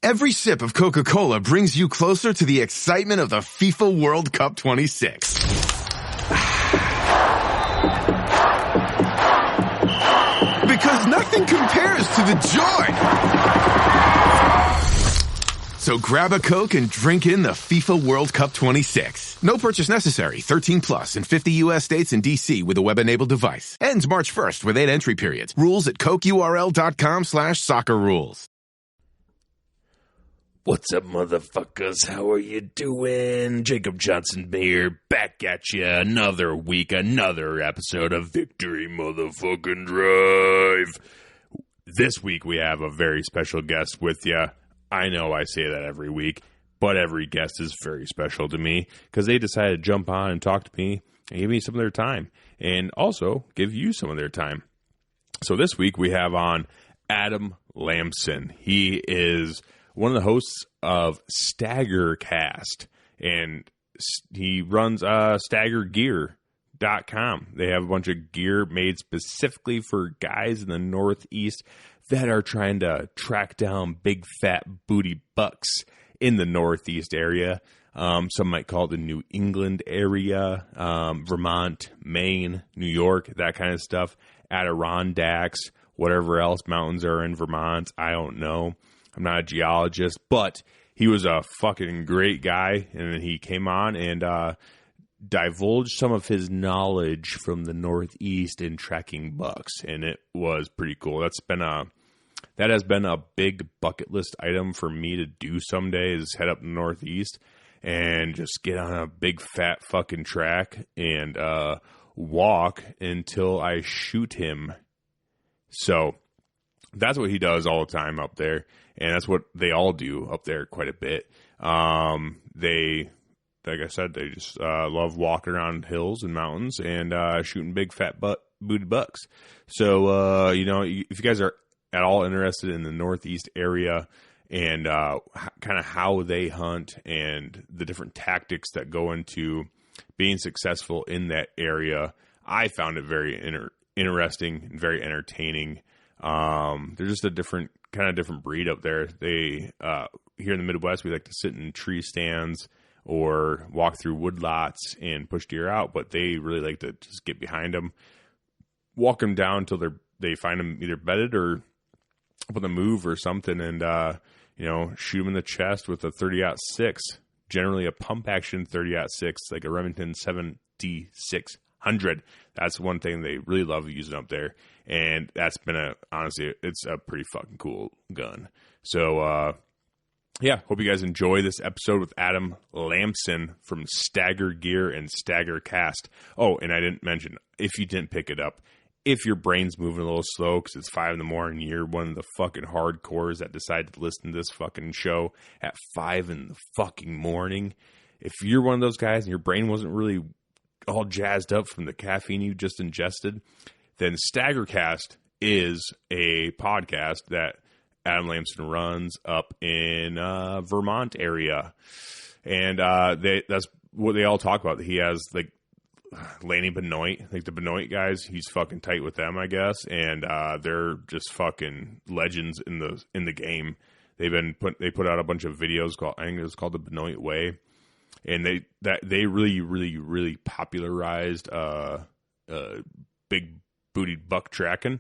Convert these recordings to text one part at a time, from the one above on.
Every sip of Coca-Cola brings you closer to the excitement of the FIFA World Cup 26. Because nothing compares to the joy. So grab a Coke and drink in the FIFA World Cup 26. No purchase necessary. 13 plus in 50 U.S. states and D.C. with a web-enabled device. Ends March 1st with 8 entry periods. Rules at cokeurl.com/soccer rules. What's up, motherfuckers? How are you doing? Jacob Johnson here, back at you another week, another episode of Victory Motherfucking Drive. This week we have a very special guest with you. I know I say that every week, but every guest is very special to me because they decided to jump on and talk to me and give me some of their time and also give you some of their time. So this week we have on Adam Lamson. He is one of the hosts of StagrCast, and he runs StagrGear.com. They have a bunch of gear made specifically for guys in the Northeast that are trying to track down big fat booty bucks in the Northeast area. Some might call it the New England area, Vermont, Maine, New York, that kind of stuff. Adirondacks, whatever else mountains are in Vermont, I don't know. I'm not a geologist, but he was a fucking great guy, and then he came on and divulged some of his knowledge from the Northeast in tracking bucks, and it was pretty cool. That has been a big bucket list item for me to do someday, is head up the Northeast and just get on a big fat fucking track and walk until I shoot him. So that's what he does all the time up there, and that's what they all do up there quite a bit. They, like I said, they just love walking around hills and mountains and shooting big fat booty bucks. So, if you guys are at all interested in the Northeast area and kind of how they hunt and the different tactics that go into being successful in that area, I found it very interesting and very entertaining. They're just a different breed up there. They here in the Midwest, we like to sit in tree stands or walk through woodlots and push deer out, but they really like to just get behind them, walk them down until they find them either bedded or up on the move or something, and shoot them in the chest with a 30-06, generally a pump action 30-06, like a Remington 7600. That's one thing they really love using up there. And that's been honestly, it's a pretty fucking cool gun. So, hope you guys enjoy this episode with Adam Lamson from Stagger Gear and StagrCast. Oh, and I didn't mention, if you didn't pick it up, if your brain's moving a little slow because it's 5 a.m, you're one of the fucking hardcores that decide to listen to this fucking show at 5 a.m. If you're one of those guys and your brain wasn't really all jazzed up from the caffeine you just ingested, then StagrCast is a podcast that Adam Lamson runs up in Vermont area. And that's what they all talk about. He has, like, Lanny Benoit, like the Benoit guys, he's fucking tight with them, I guess. And they're just fucking legends in the game. They put out a bunch of videos I think it was called the Benoit Way. And they really, really, really popularized big bootied buck tracking,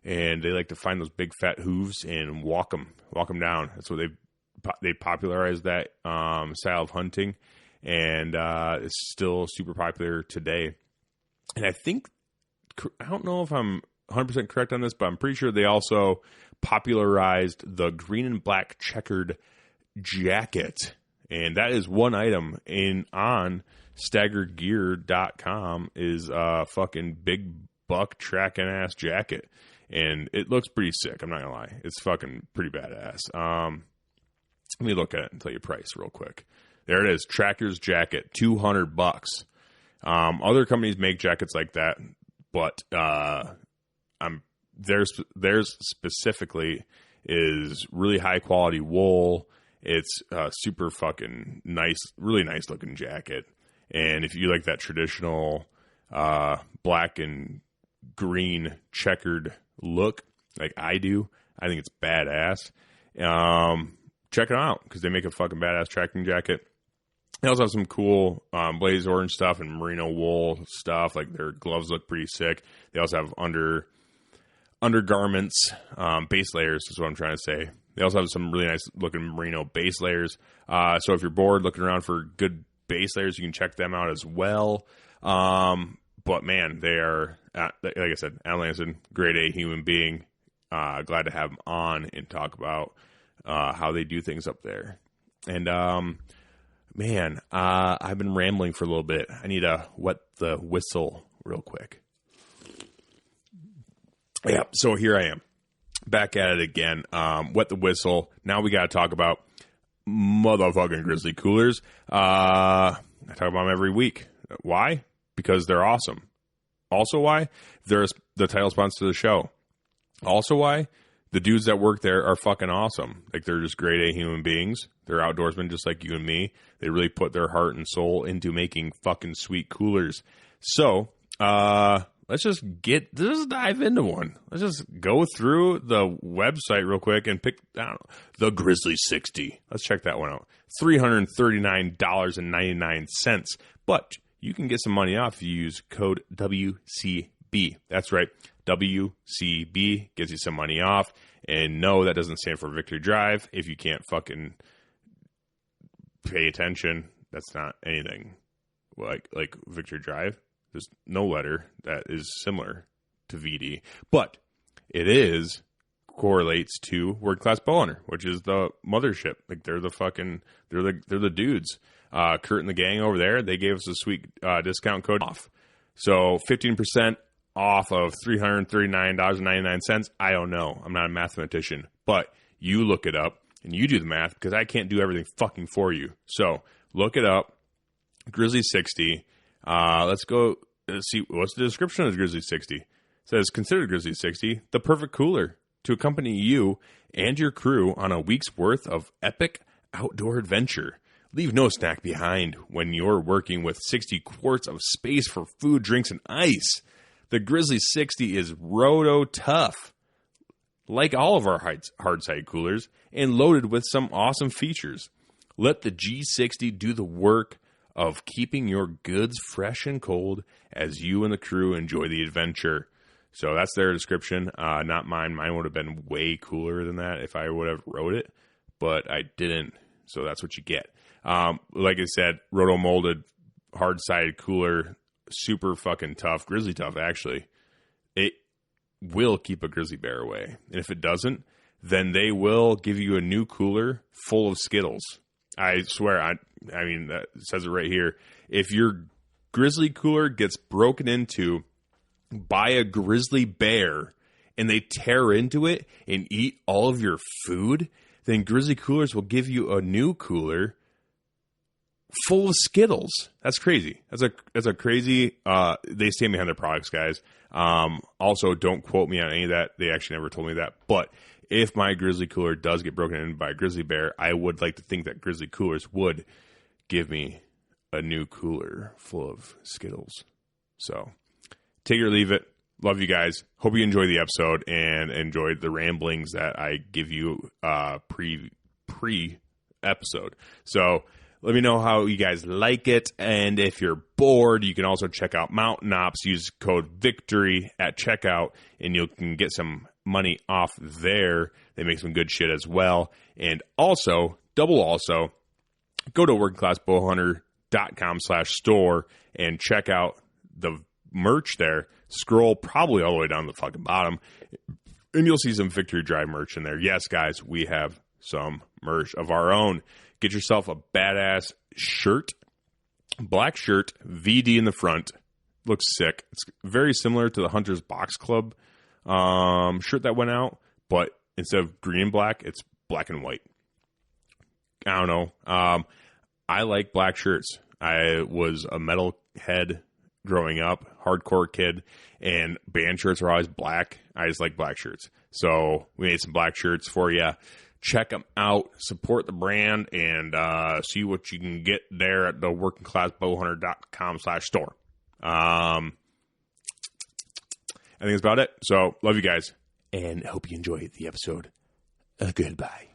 and they like to find those big fat hooves and walk them down. That's what they popularized that style of hunting, and it's still super popular today. And I don't know if I'm 100% correct on this, but I'm pretty sure they also popularized the green and black checkered jacket. And that is one item on StagrGear.com is a fucking big buck tracking ass jacket. And it looks pretty sick. I'm not going to lie. It's fucking pretty badass. Let me look at it and tell you price real quick. There it is. Tracker's jacket, $200. Other companies make jackets like that, but theirs specifically is really high quality wool. It's super fucking nice, really nice looking jacket. And if you like that traditional black and green checkered look like I do, I think it's badass. $200 check them out because they make a fucking badass tracking jacket. They also have some cool blaze orange stuff and merino wool stuff. Like their gloves look pretty sick. They also have undergarments, base layers is what I'm trying to say. They also have some really nice looking merino base layers. So if you're bored looking around for good base layers, you can check them out as well. But man, they are, like I said, Adam Lamson, grade A human being. Glad to have him on and talk about how they do things up there. And man, I've been rambling for a little bit. I need to wet the whistle real quick. Yeah, so here I am. Back at it again. Wet the whistle. Now we got to talk about motherfucking Grizzly Coolers. I talk about them every week. Why? Because they're awesome. Also why? They're the title sponsor of the show. Also why? The dudes that work there are fucking awesome. Like, they're just grade A human beings. They're outdoorsmen just like you and me. They really put their heart and soul into making fucking sweet coolers. So, let's just dive into one. Let's just go through the website real quick and pick, I don't know, the Grizzly 60. Let's check that one out. $339.99. But you can get some money off if you use code WCB. That's right. WCB gives you some money off. And no, that doesn't stand for Victory Drive. If you can't fucking pay attention, that's not anything like Victory Drive. There's no letter that is similar to VD, but it correlates to World Class Bow Hunter, which is the mothership. Like, they're the dudes. Kurt and the gang over there, they gave us a sweet discount code off. So 15% off of $339.99. I don't know. I'm not a mathematician, but you look it up and you do the math because I can't do everything fucking for you. So look it up. Grizzly 60. Let's go see what's the description of the Grizzly 60. It says, consider Grizzly 60 the perfect cooler to accompany you and your crew on a week's worth of epic outdoor adventure. Leave no snack behind when you're working with 60 quarts of space for food, drinks, and ice. The Grizzly 60 is roto tough, like all of our hard side coolers, and loaded with some awesome features. Let the G60 do the work of keeping your goods fresh and cold as you and the crew enjoy the adventure. So that's their description, not mine. Mine would have been way cooler than that if I would have wrote it, but I didn't. So that's what you get. Like I said, roto-molded, hard-sided cooler, super fucking tough, grizzly tough, actually. It will keep a grizzly bear away. And if it doesn't, then they will give you a new cooler full of Skittles. I swear, I mean, that says it right here. If your grizzly cooler gets broken into by a grizzly bear and they tear into it and eat all of your food, then Grizzly Coolers will give you a new cooler full of Skittles. That's crazy. That's a crazy. They stand behind their products, guys. Also, don't quote me on any of that. They actually never told me that. But if my Grizzly Cooler does get broken in by a grizzly bear, I would like to think that Grizzly Coolers would give me a new cooler full of Skittles. So take it or leave it. Love you guys. Hope you enjoy the episode and enjoyed the ramblings that I give you pre-episode. So let me know how you guys like it. And if you're bored, you can also check out MTN OPS. Use code VICTORY at checkout, and you can get some money off there. They make some good shit as well. And also, go to workingclassbowhunter.com/store and check out the merch there. Scroll probably all the way down to the fucking bottom, and you'll see some Victory Drive merch in there. Yes, guys, we have some merch of our own. Get yourself a badass shirt, black shirt, VD in the front. Looks sick. It's very similar to the Hunter's Box Club shirt that went out, but instead of green and black, it's black and white. I don't know. I like black shirts. I was a metal head growing up, hardcore kid, and band shirts are always black. I just like black shirts. So we made some black shirts for you. Check them out, support the brand, and see what you can get there at the workingclassbowhunter.com/store. I think that's about it. So love you guys, and hope you enjoy the episode. Goodbye.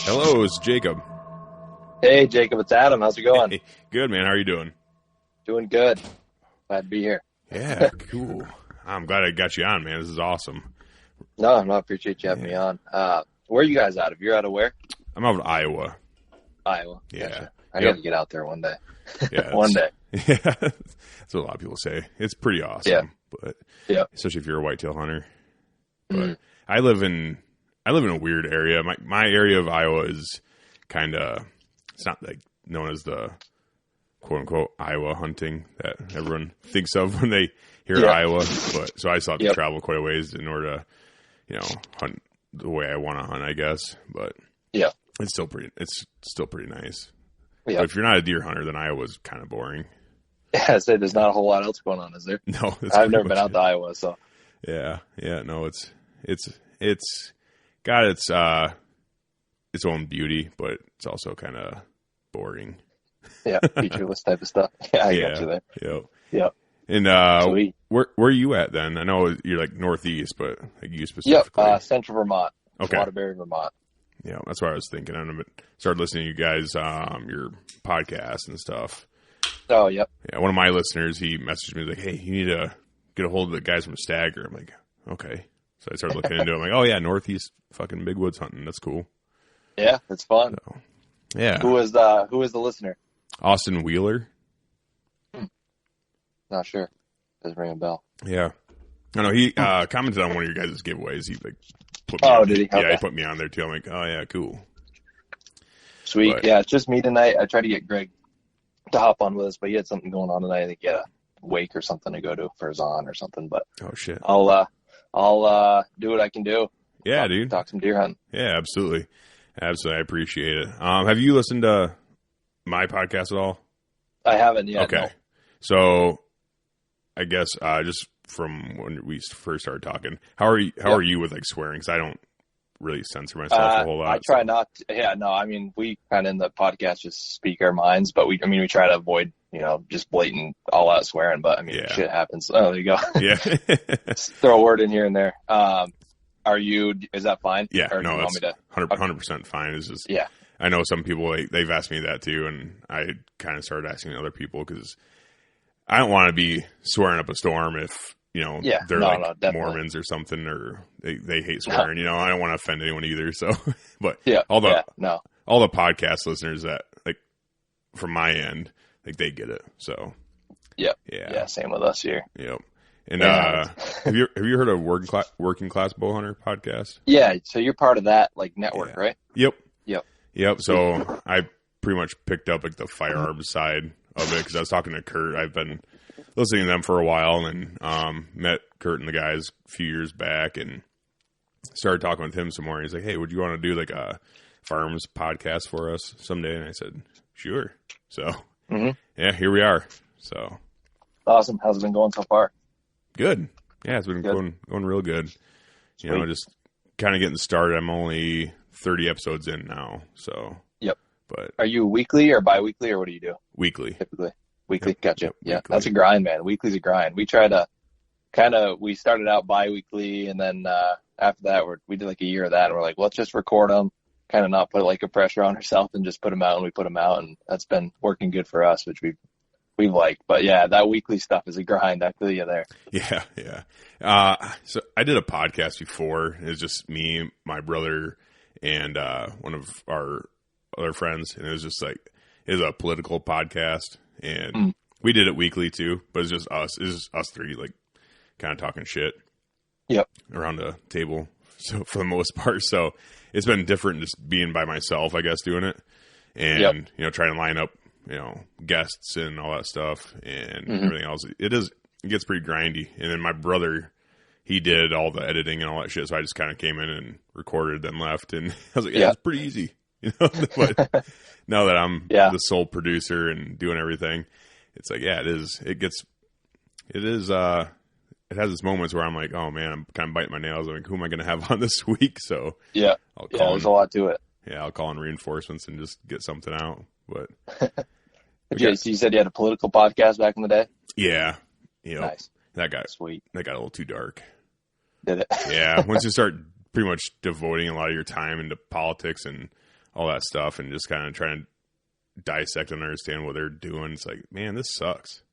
Hello, it's Jacob. Hey, Jacob, it's Adam. How's it going? Hey, good, man. How are you doing? Doing good. Glad to be here. Yeah, cool. I'm glad I got you on, man. This is awesome. No, I appreciate you having me on. Where are you guys out of? You're out of where? I'm out of Iowa. Iowa. Yeah. Gotcha. I got to get out there one day. Yeah, one day. Yeah, that's what a lot of people say. It's pretty awesome. But especially if you're a whitetail hunter. But I live in a weird area. My area of Iowa is kind of, it's not like known as the quote unquote Iowa hunting that everyone thinks of when they hear Iowa. But so I still have to travel quite a ways in order to, hunt the way I want to hunt, I guess. But it's still pretty nice. But if you're not a deer hunter, then Iowa's kind of boring. Yeah, I say there's not a whole lot else going on, is there? No, I've never been out to Iowa, so. Yeah, no, it's got its own beauty, but it's also kind of boring. Yeah, featureless type of stuff. Yeah, I got you there. Yeah. And where are you at then? I know you're like northeast, but like you specifically. Yep, Central Vermont. Okay. Waterbury, Vermont. Yeah, that's what I was thinking. I started listening to you guys, your podcast and stuff. Oh, yep. Yeah, one of my listeners, he messaged me like, "Hey, you need to get a hold of the guys from Stagger." I'm like, okay. So I started looking into it. I'm like, oh yeah, northeast fucking big woods hunting. That's cool. Yeah, it's fun. So, yeah. Who is the listener? Austin Wheeler. Not sure. Doesn't ring a bell. Yeah. I know he commented on one of your guys' giveaways. He like put me did he? Okay. Yeah, he put me on there too. I'm like, oh yeah, cool. Sweet. But, yeah, it's just me tonight. I tried to get Greg to hop on with us, but he had something going on tonight. I think he had a wake or something to go to for his on or something. But oh shit. I'll do what I can do. Yeah, dude. Talk some deer hunting. Yeah, absolutely. Absolutely. I appreciate it. Have you listened to my podcast at all? I haven't yet. Okay. No. So I guess just from when we first started talking, how are you with like swearing? Because I don't really censor myself a whole lot. I try not to. Yeah, no, I mean, we kind of in the podcast just speak our minds, but we try to avoid, just blatant all out swearing, but I mean, shit happens. Oh, there you go. Yeah. Just throw a word in here and there. Is that fine? Yeah, or no, do you that's 100% fine. It's just, I know some people, they've asked me that too, and I kind of started asking other people because I don't want to be swearing up a storm if, they're Mormons or something, or they hate swearing, I don't want to offend anyone either. So, but all the podcast listeners that like from my end, like they get it. So, yeah, same with us here. Yep. And have you heard of Working Class Bowhunter podcast? Yeah, so you're part of that like network, right? Yep. So I pretty much picked up like the firearms side of it because I was talking to Kurt. I've been listening to them for a while, and met Kurt and the guys a few years back, and started talking with him some more. And he's like, "Hey, would you want to do like a firearms podcast for us someday?" And I said, "Sure." So yeah, here we are. So awesome. How's it been going so far? Good. Yeah, it's been going real good. Sweet. Just kind of getting started. I'm only 30 episodes in now, so. Yep. But are you weekly or bi-weekly, or what do you do? Weekly. Typically. Weekly. Yep. Gotcha. Yep. Yeah, Weekly. That's a grind, man. Weekly's a grind. We try to we started out bi-weekly, and then after that we did like a year of that, and we're like, let's just record them, kind of not put like a pressure on ourselves, and just put them out, and we put them out, and that's been working good for us, which we've liked. But yeah, that weekly stuff is a grind. I feel you there. Yeah. So I did a podcast before. It was just me, my brother, and one of our other friends, and it was just like, it was a political podcast, and we did it weekly too, but it's just us. It's just us three, like, kind of talking shit. Yep. Around the table. So for the most part, so it's been different just being by myself, I guess, doing it, and trying to line up, guests and all that stuff and everything else. It gets pretty grindy. And then my brother, he did all the editing and all that shit. So I just kind of came in and recorded, then left. And I was like, it's pretty easy, but now that I'm the sole producer and doing everything, it's like, it is. It has its moments where I'm like, oh man, I'm kind of biting my nails. I'm like, who am I going to have on this week? So there's a lot to it. Yeah. I'll call in reinforcements and just get something out. But so you said you had a political podcast back in the day? Yeah. Nice. That got sweet. That got a little too dark. Did it? Yeah. Once you start pretty much devoting a lot of your time into politics and all that stuff and just kind of trying to dissect and understand what they're doing. It's like, man, this sucks.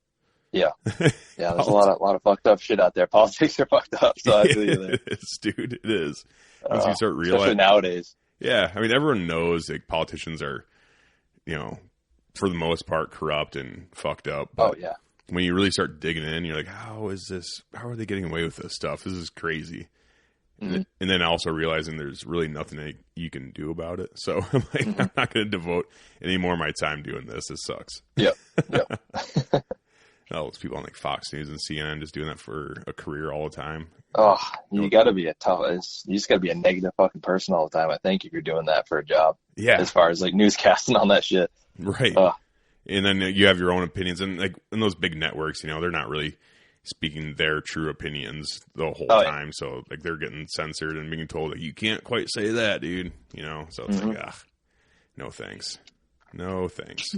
Yeah. Yeah, there's a lot of fucked up shit out there. Politics are fucked up, so I feel you there. It is, dude. It is. Once you start realizing. Especially nowadays. Yeah. I mean, everyone knows like politicians are, for the most part, corrupt and fucked up. But yeah. when you really start digging in, you're like, how are they getting away with this stuff? This is crazy. Mm-hmm. And then also realizing there's really nothing that you can do about it. So I'm like, I'm not going to devote any more of my time doing this. This sucks. Yep. Those people on like Fox News and CNN just doing that for a career all the time. Oh, you got to be you just got to be a negative fucking person all the time, I think, if you're doing that for a job. Yeah. As far as like newscasting on that shit. Right. And then you have your own opinions. And like in those big networks, they're not really speaking their true opinions the whole time. Yeah. So like they're getting censored and being told that you can't quite say that, dude. So it's like, no thanks. No thanks.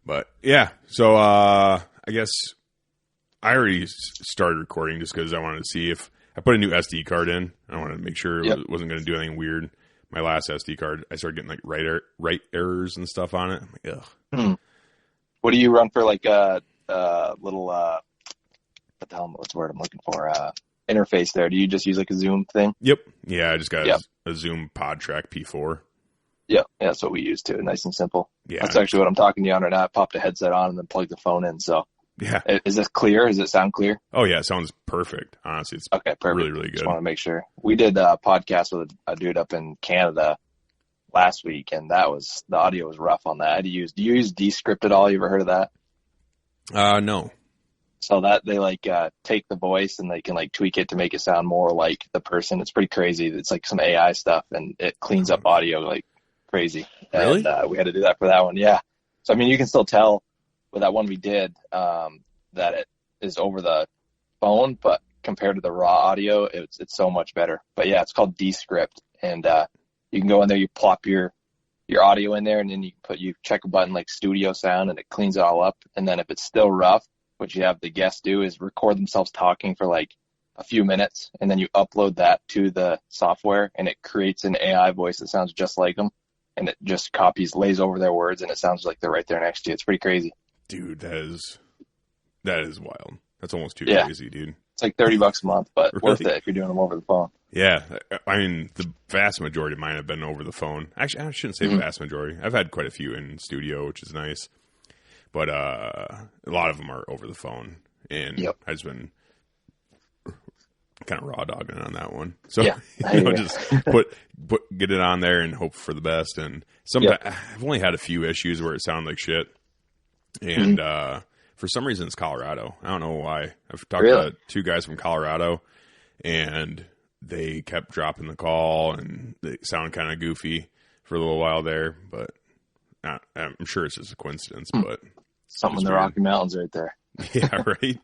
But yeah, so I guess I already started recording just because I wanted to see if I put a new SD card in. I wanted to make sure it wasn't going to do anything weird. My last SD card, I started getting like write errors and stuff on it. I'm like, ugh. What do you run for like a little what the hell? What's the word I'm looking for? Interface there. Do you just use like a Zoom thing? Yep. Yeah, I just got a Zoom PodTrack P4. Yeah, that's what we use too. Nice and simple. Yeah, that's actually what I'm talking to you on right now. I popped a headset on and then plugged the phone in. So yeah, is this clear? Does it sound clear? Oh yeah, it sounds perfect. Honestly, it's okay, perfect. Really, really good. Just want to make sure. We did a podcast with a dude up in Canada last week, and the audio was rough on that. Do you use Descript at all? You ever heard of that? No. So that they like take the voice and they can like tweak it to make it sound more like the person. It's pretty crazy. It's like some AI stuff, and it cleans up audio like crazy. Really? And we had to do that for that one. Yeah. So, I mean, you can still tell with that one we did that it is over the phone, but compared to the raw audio, it's so much better. But yeah, it's called Descript, and you can go in there, you plop your audio in there, and then you check a button like studio sound, and it cleans it all up. And then if it's still rough, what you have the guests do is record themselves talking for like a few minutes, and then you upload that to the software, and it creates an AI voice that sounds just like them. And it just lays over their words, and it sounds like they're right there next to you. It's pretty crazy. Dude, that is wild. That's almost too crazy, dude. It's like $30 a month, but really? Worth it if you're doing them over the phone. Yeah. I mean, the vast majority of mine have been over the phone. Actually, I shouldn't say the vast majority. I've had quite a few in studio, which is nice. But a lot of them are over the phone. And I've just been kind of raw dogging on that one. So just get it on there and hope for the best. And sometimes I've only had a few issues where it sounded like shit. And for some reason it's Colorado. I don't know why. I've talked to 2 guys from Colorado, and they kept dropping the call, and they sound kind of goofy for a little while there. But I'm sure it's just a coincidence. But something in the Rocky Mountains right there. Yeah, right.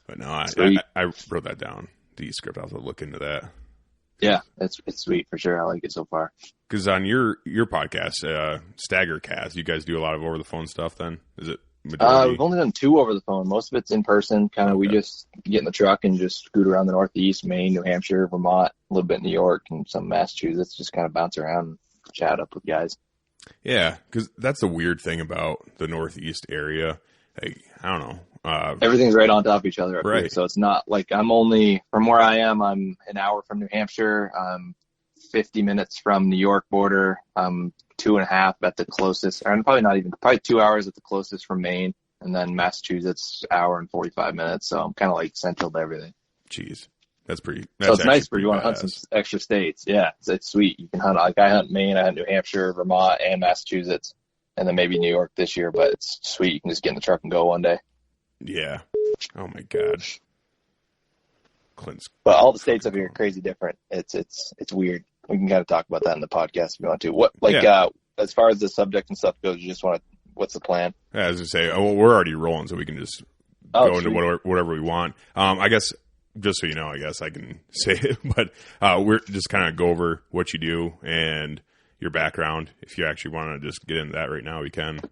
But no, I wrote that down. Descript. I'll have to look into that. Yeah, it's sweet for sure. I like it so far. Because on your podcast, StagrCast, you guys do a lot of over the phone stuff. Then is it? We've only done 2 over the phone. Most of it's in person. Kind of, we just get in the truck and just scoot around the Northeast, Maine, New Hampshire, Vermont, a little bit New York, and some Massachusetts. Just kind of bounce around and chat up with guys. Yeah, because that's the weird thing about the Northeast area. Like, I don't know. Everything's right on top of each other up here, so it's not like I'm only from where I am. I'm an hour from New Hampshire. I'm 50 minutes from New York border. I'm 2.5 at the closest, or probably 2 hours at the closest from Maine, and then Massachusetts hour and 45 minutes. So I'm kind of like central to everything. Jeez, that's pretty. So it's nice for you want to hunt some extra states. Yeah, it's sweet. You can hunt like I hunt Maine, I hunt New Hampshire, Vermont, and Massachusetts, and then maybe New York this year. But it's sweet. You can just get in the truck and go one day. Yeah. Oh my God. Clint's. But all the states up here are crazy different. It's weird. We can kind of talk about that in the podcast if you want to. As far as the subject and stuff goes, you just want to. What's the plan? Yeah, as I say, we're already rolling, so we can just go into whatever we want. I guess just so you know, I guess I can say it, but we're just kind of go over what you do and your background. If you actually want to just get into that right now, we can.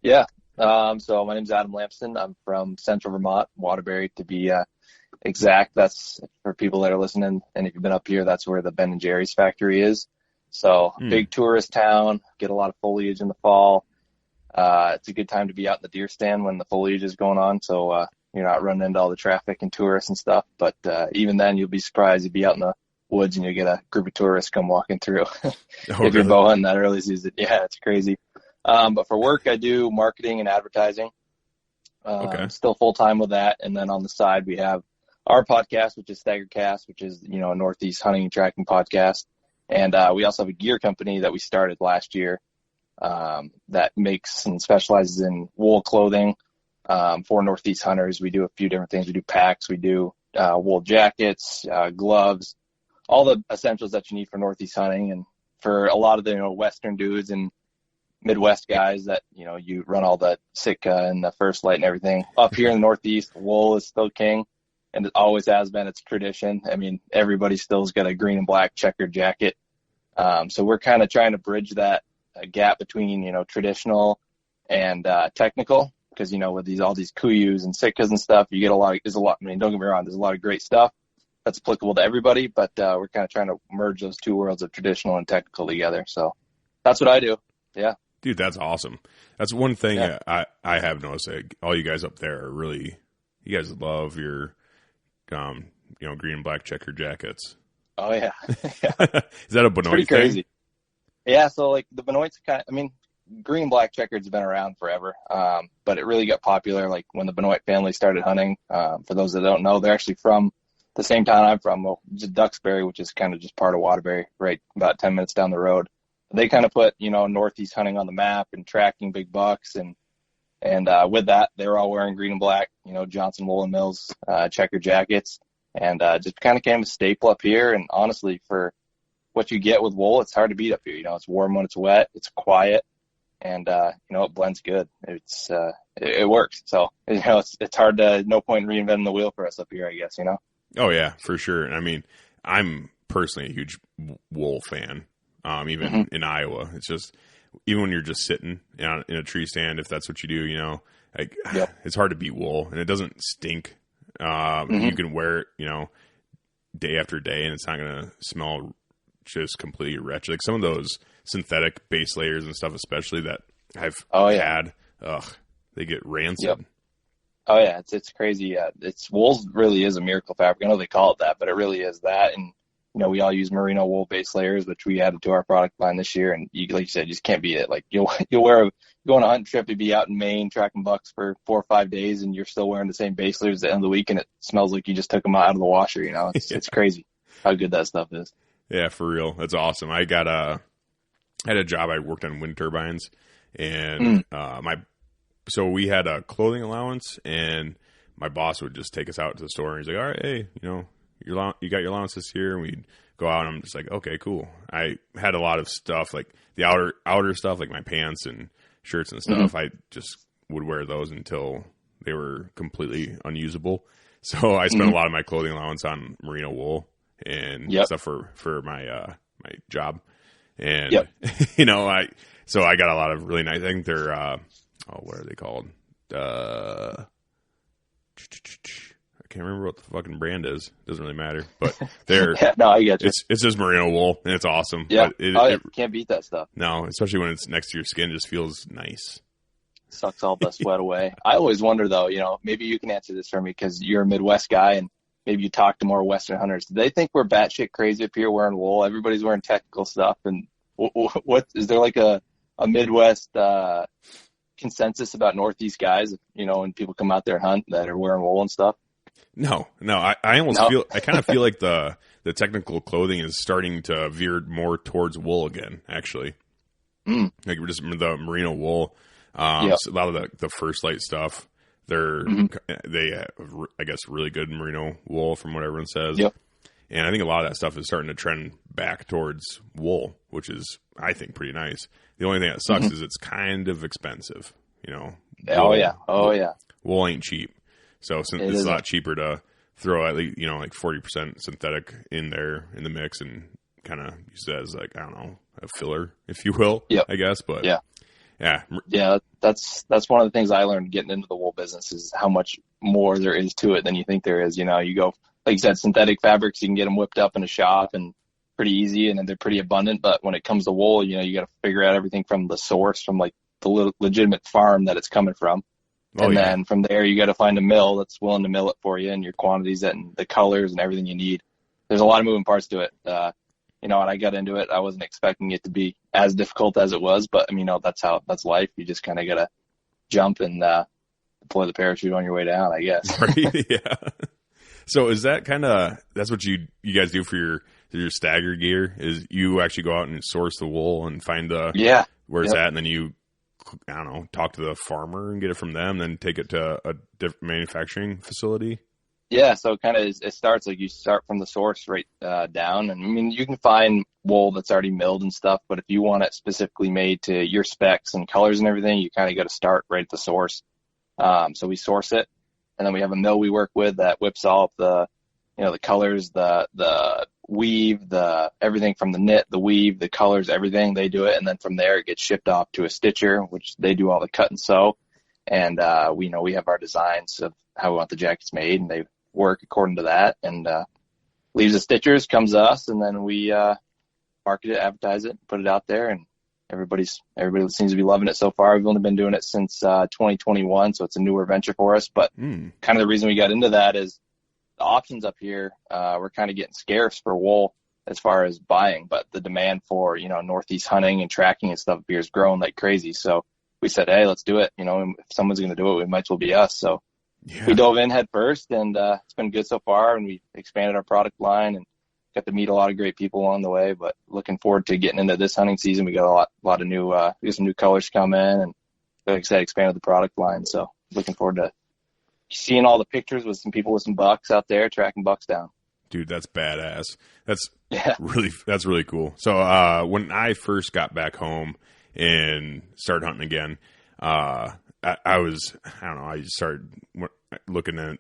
Yeah. So my name's Adam Lamson. I'm from Central Vermont, Waterbury to be exact. That's for people that are listening. And if you've been up here, that's where the Ben & Jerry's factory is. So big tourist town, get a lot of foliage in the fall. It's a good time to be out in the deer stand when the foliage is going on. So, you're not running into all the traffic and tourists and stuff. But, even then you'll be surprised. You'll be out in the woods and you get a group of tourists come walking through. If you're bow hunting that early season. Yeah, it's crazy. But for work, I do marketing and advertising. Still full time with that. And then on the side, we have our podcast, which is StagrCast, which is, a Northeast hunting and tracking podcast. And, we also have a gear company that we started last year, that makes and specializes in wool clothing, for Northeast hunters. We do a few different things. We do packs, we do, wool jackets, gloves, all the essentials that you need for Northeast hunting. And for a lot of the, Western dudes and Midwest guys that, you run all the Sitka and the First Light and everything. Up here in the Northeast, wool is still king, and it always has been. It's tradition. I mean, everybody still's got a green and black checkered jacket. So we're kind of trying to bridge that gap between, traditional and technical, because, with all these Kuyus and Sitkas and stuff, you get I mean, don't get me wrong, there's a lot of great stuff that's applicable to everybody, but we're kind of trying to merge those two worlds of traditional and technical together. So that's what I do. Yeah. Dude, that's awesome. That's one thing I have noticed. All you guys up there are really, you guys love your, green and black checkered jackets. Oh yeah. Is that a Benoit pretty thing? Crazy. Yeah. So like the Benoit's green and black checkered's been around forever. But it really got popular like when the Benoit family started hunting. For those that don't know, they're actually from the same town I'm from, just Duxbury, which is kind of just part of Waterbury, right about 10 minutes down the road. They kind of put, Northeast hunting on the map and tracking big bucks. And with that, they were all wearing green and black, Johnson Wool and Mills, checker jackets, and, just kind of became a staple up here. And honestly, for what you get with wool, it's hard to beat up here. It's warm when it's wet, it's quiet, and, it blends good. It works. So, it's hard to, no point in reinventing the wheel for us up here, I guess, Oh yeah, for sure. And I mean, I'm personally a huge wool fan. Even in Iowa, it's just, even when you're just sitting in a tree stand, if that's what you do, it's hard to beat wool, and it doesn't stink. You can wear it, day after day, and it's not going to smell just completely wretched. Like some of those synthetic base layers and stuff, especially that I've had, they get rancid. Yep. Oh yeah, it's crazy. Wool really is a miracle fabric. I know they call it that, but it really is that. And we all use merino wool base layers, which we added to our product line this year. And like you said, you just can't beat it. Like you'll go on a hunting trip, you'd be out in Maine tracking bucks for 4 or 5 days, and you're still wearing the same base layers at the end of the week, and it smells like you just took them out of the washer. It's crazy how good that stuff is. Yeah, for real. That's awesome. I had a job. I worked on wind turbines, and so we had a clothing allowance, and my boss would just take us out to the store, and he's like, all right, hey, you got your allowance this year, and we'd go out, and I'm just like, okay, cool. I had a lot of stuff, like the outer stuff, like my pants and shirts and stuff. I just would wear those until they were completely unusable. So I spent a lot of my clothing allowance on merino wool and stuff for my my job. And so I got a lot of really nice, I think they're what are they called? I can't remember what the fucking brand is. Doesn't really matter, but they're no, I get you. It's just merino wool, and it's awesome. Yeah, but it can't beat that stuff. No, especially when it's next to your skin, it just feels nice. Sucks all the sweat away. I always wonder though, maybe you can answer this for me because you're a Midwest guy and maybe you talk to more Western hunters. Do they think we're batshit crazy up here wearing wool? Everybody's wearing technical stuff, and what is there like a Midwest consensus about Northeast guys? When people come out there and hunt that are wearing wool and stuff. No. I almost feel, I kind of feel like the technical clothing is starting to veer more towards wool again, actually. Like we're just the merino wool. So a lot of the First Light stuff, they have, I guess, really good merino wool from what everyone says. Yep. And I think a lot of that stuff is starting to trend back towards wool, which is, I think, pretty nice. The only thing that sucks is it's kind of expensive, wool, Wool ain't cheap. So since it's a lot cheaper to throw at least, like 40% synthetic in there in the mix and kind of use it as like, I don't know, a filler, if you will, I guess. But yeah, that's one of the things I learned getting into the wool business is how much more there is to it than you think there is. You go, like you said, synthetic fabrics, you can get them whipped up in a shop and pretty easy and they're pretty abundant. But when it comes to wool, you got to figure out everything from the source, from like the legitimate farm that it's coming from. Then from there, you got to find a mill that's willing to mill it for you, and your quantities and the colors and everything you need. There's a lot of moving parts to it. When I got into it, I wasn't expecting it to be as difficult as it was, but that's life. You just kind of got to jump and deploy the parachute on your way down, I guess. Right? Yeah. So is that that's what you guys do for your stagger gear? Is you actually go out and source the wool and find where it's at, and then you, I don't know, talk to the farmer and get it from them, then take it to a different manufacturing facility? Yeah, so it starts like you start from the source right down. And I mean, you can find wool that's already milled and stuff, but if you want it specifically made to your specs and colors and everything, you kind of got to start right at the source. So we source it, and then we have a mill we work with that whips all of the colors, the weave, everything from the knit, the weave, the colors, everything. They do it, and then from there it gets shipped off to a stitcher, which they do all the cut and sew. And we have our designs of how we want the jackets made, and they work according to that. And leaves the stitchers, comes to us, and then we market it, advertise it, put it out there, and everybody seems to be loving it so far. We've only been doing it since 2021, so it's a newer venture for us. But kind of the reason we got into that is the options up here, we're kind of getting scarce for wool as far as buying, but the demand for, Northeast hunting and tracking and stuff up here is growing like crazy. So we said, hey, let's do it. If someone's going to do it, it might as well be us. So we dove in head first, and it's been good so far. And we expanded our product line and got to meet a lot of great people along the way. But looking forward to getting into this hunting season. We got a lot of new, we got some new colors come in, and like I said, expanded the product line. So looking forward to seeing all the pictures with some people with some bucks out there tracking bucks down. Dude, that's badass. That's really cool. So when I first got back home and started hunting again, I just started looking at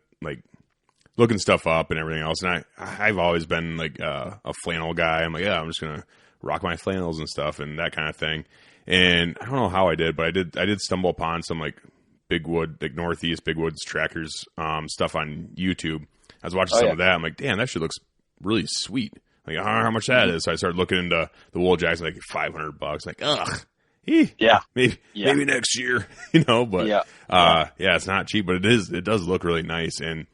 looking stuff up and everything else. And I've always been like a flannel guy. I'm like, I'm just going to rock my flannels and stuff and that kind of thing. And I don't know how I did, but I did stumble upon some like Big Wood, like Northeast Big Woods trackers stuff on YouTube. I was watching some of that. I'm like, damn, that shit looks really sweet. Like, I don't know how much that is. So I started looking into the wool jackets, like $500. Like, ugh. Maybe next year, but it's not cheap, but it does look really nice. And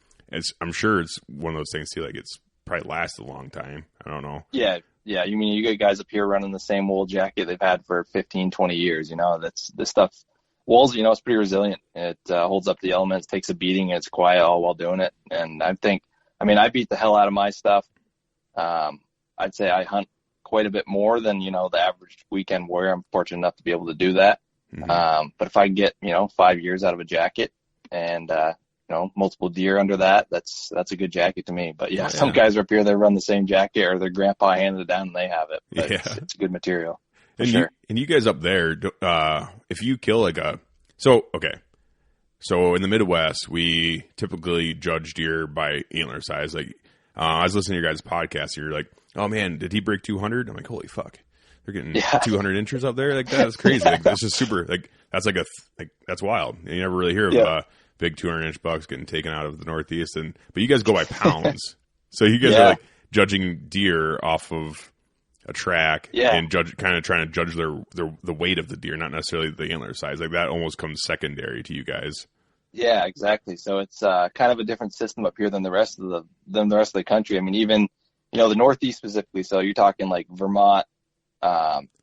I'm sure it's one of those things too, like it's probably lasted a long time. I don't know. Yeah. You mean, you got guys up here running the same wool jacket they've had for 15, 20 years, that's this stuff. Wool's, it's pretty resilient. It holds up the elements, takes a beating, and it's quiet all while doing it. And I beat the hell out of my stuff. I'd say I hunt quite a bit more than, the average weekend warrior. I'm fortunate enough to be able to do that. Mm-hmm. But if I get, 5 years out of a jacket and, multiple deer under that, that's a good jacket to me. But some guys are up here, they run the same jacket or their grandpa handed it down and they have it. But it's good material. And you guys up there, if you kill so in the Midwest, we typically judge deer by antler size. Like, I was listening to your guys' podcast. You're like, oh man, did he break 200? I'm like, holy fuck, they're getting 200 inches up there. Like, that is crazy. Like, this is super. Like, that's that's wild. You never really hear of big 200-inch bucks getting taken out of the Northeast. But you guys go by pounds, so you guys are like judging deer off of a track and kind of trying to judge the weight of the deer, not necessarily the antler size. Like, that almost comes secondary to you guys. Yeah, exactly. So it's kind of a different system up here than the rest of the country. I mean, even the Northeast specifically. So you're talking like Vermont,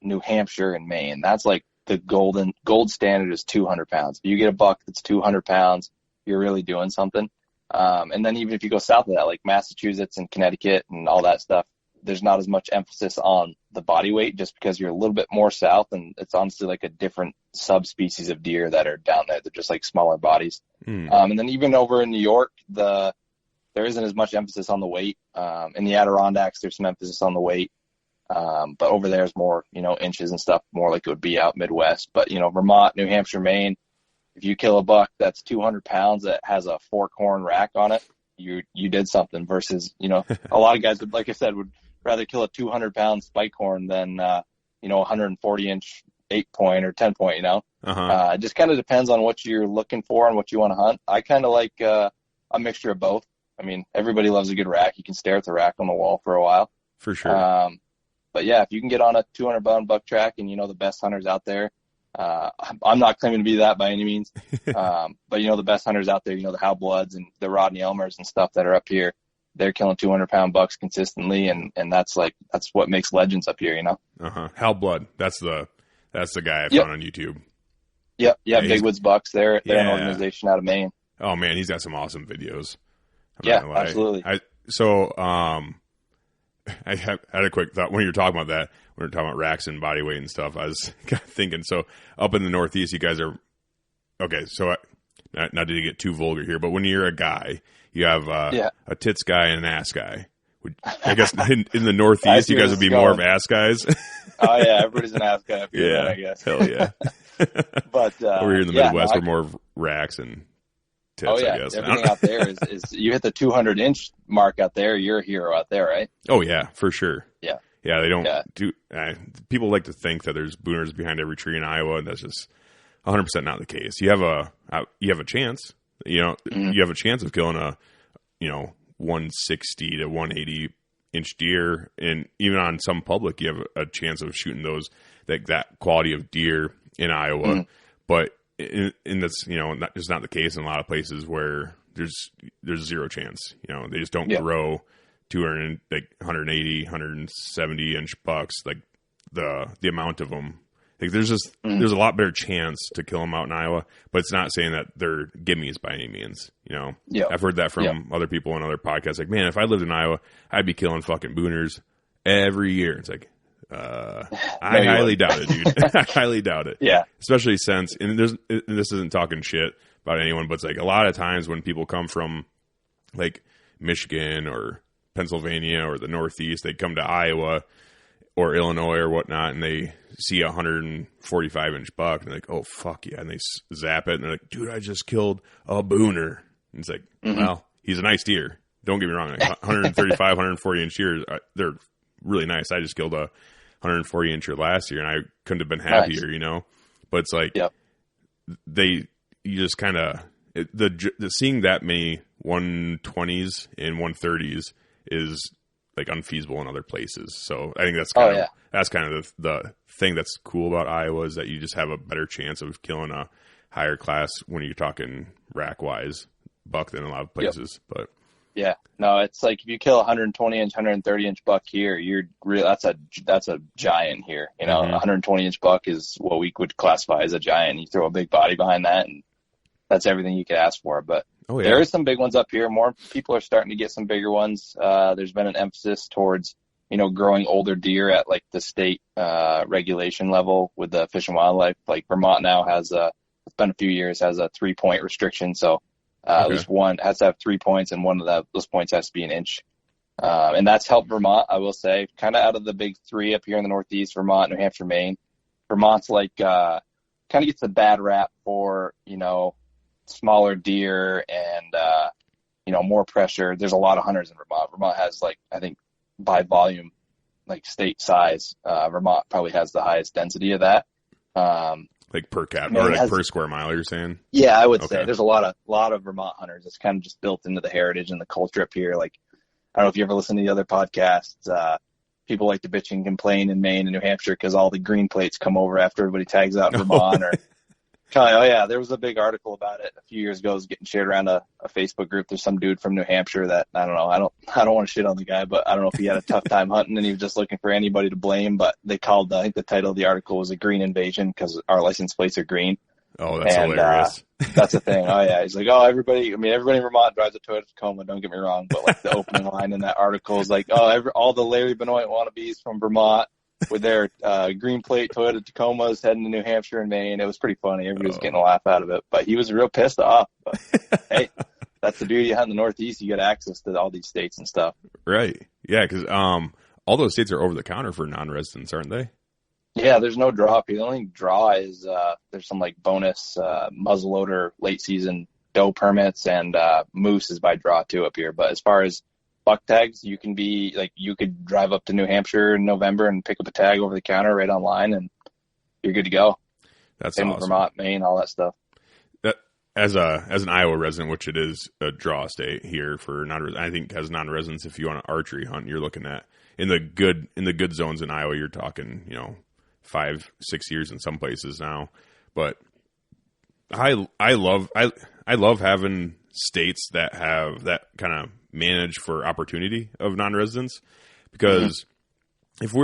New Hampshire, and Maine. That's like the gold standard is 200 pounds. If you get a buck that's 200 pounds, you're really doing something. And then even if you go south of that, like Massachusetts and Connecticut and all that stuff, there's not as much emphasis on the body weight just because you're a little bit more south, and it's honestly like a different subspecies of deer that are down there. They're just like smaller bodies. And then even over in New York, there isn't as much emphasis on the weight. In the Adirondacks, there's some emphasis on the weight. But over there is more, inches and stuff, more like it would be out Midwest. But, Vermont, New Hampshire, Maine, if you kill a buck that's 200 pounds that has a fork horn rack on it, you did something versus, a lot of guys would, like I said, would rather kill a 200-pound spike horn than, 140-inch 8-point or 10-point, It just kind of depends on what you're looking for and what you want to hunt. I kind of like a mixture of both. I mean, everybody loves a good rack. You can stare at the rack on the wall for a while. For sure. But yeah, if you can get on a 200-pound buck track and the best hunters out there, I'm not claiming to be that by any means, but the best hunters out there, the Hal Bloods and the Rodney Elmers and stuff that are up here, they're killing 200-pound bucks consistently, and that's what makes legends up here, Hal Blood, that's the guy I found on YouTube. Yep, Big Woods Bucks. They're an organization out of Maine. Oh man, he's got some awesome videos. Absolutely. I had a quick thought when you were talking about that. When we were talking about racks and body weight and stuff, I was kind of thinking. So up in the Northeast, you guys are okay. So not to get too vulgar here, but when you're a guy, you have a tits guy and an ass guy. I guess in the Northeast, you guys would be more of ass guys. Oh yeah, everybody's an ass guy up here. Yeah, then, I guess. Hell yeah. But over here in the Midwest, we're more of racks and tits. Oh yeah, I guess. Everything out there is you hit the 200-inch mark out there, you're a hero out there, right? Oh yeah, for sure. Yeah, they don't do. People like to think that there's booners behind every tree in Iowa, and that's just 100% not the case. You have a chance. You have a chance of killing a 160 to 180 inch deer, and even on some public, you have a chance of shooting those that quality of deer in Iowa. But that's just not the case in a lot of places where there's zero chance. They just don't grow 200 180, 170 inch bucks, like the amount of them. Like there's a lot better chance to kill them out in Iowa, but it's not saying that they're gimmies by any means. I've heard that from other people on other podcasts. Like, man, if I lived in Iowa, I'd be killing fucking booners every year. It's like, I highly doubt it, dude. I highly doubt it. Yeah. Especially since, and this isn't talking shit about anyone, but it's like a lot of times when people come from like Michigan or Pennsylvania or the Northeast, they come to Iowa or Illinois or whatnot, and they see a 145 inch buck, and they're like, oh fuck yeah, and they zap it, and they're like, dude, I just killed a booner. And it's like, well, he's a nice deer. Don't get me wrong, like 135, 140 inch deer, they're really nice. I just killed a 140 incher last year, and I couldn't have been happier, But it's like you just kind of the seeing that many 120s and 130s is like unfeasible in other places. So I think that's kind of the thing that's cool about Iowa is that you just have a better chance of killing a higher class when you're talking rack wise buck than a lot of places. But yeah, no, it's like if you kill a 120 inch, 130 inch buck here, you're real. That's a giant here. A 120 inch buck is what we would classify as a giant. You throw a big body behind that, and that's everything you could ask for. But there are some big ones up here. More people are starting to get some bigger ones. There's been an emphasis towards, growing older deer at like the state regulation level with the Fish and Wildlife. Like Vermont now it's been a few years, has a 3-point restriction. So at least one has to have 3 points, and one of those points has to be an inch. And that's helped Vermont, I will say, kind of out of the big three up here in the Northeast, Vermont, New Hampshire, Maine. Vermont's like kind of gets a bad rap for, smaller deer and, more pressure. There's a lot of hunters in Vermont. Vermont has I think by volume, state size, Vermont probably has the highest density of that. Like per cap or per square mile, you're saying? Yeah, I would say there's a lot of Vermont hunters. It's kind of just built into the heritage and the culture up here. Like, I don't know if you ever listen to the other podcasts, people like to bitch and complain in Maine and New Hampshire because all the green plates come over after everybody tags out in Vermont or there was a big article about it a few years ago. It was getting shared around a Facebook group. There's some dude from New Hampshire that I don't know. I don't want to shit on the guy, but I don't know if he had a tough time hunting and he was just looking for anybody to blame. But they called, I think the title of the article was a green invasion because our license plates are green. Oh, that's hilarious. That's the thing. Oh yeah. He's like, everybody in Vermont drives a Toyota Tacoma. Don't get me wrong. But the opening line in that article is like, all the Larry Benoit wannabes from Vermont with their green plate Toyota Tacomas heading to New Hampshire and Maine. It was pretty funny. Everybody was getting a laugh out of it, but he was real pissed off. But hey, that's the beauty of hunting the Northeast. You get access to all these states and stuff. Right. Yeah. Cause, all those states are over the counter for non-residents, aren't they? Yeah. There's no draw. The only draw is, there's some bonus, muzzleloader late season doe permits and, moose is by draw too up here. But as far as buck tags, you could drive up to New Hampshire in November and pick up a tag over the counter right online and you're good to go. That's Same awesome. with Vermont, Maine, all that stuff. as an Iowa resident, which it is a draw state here for I think as non-residents, if you want an archery hunt, you're looking at in the good zones in Iowa, you're talking 5-6 years in some places now. But I love having states that have that kind of manage for opportunity of non-residents, because if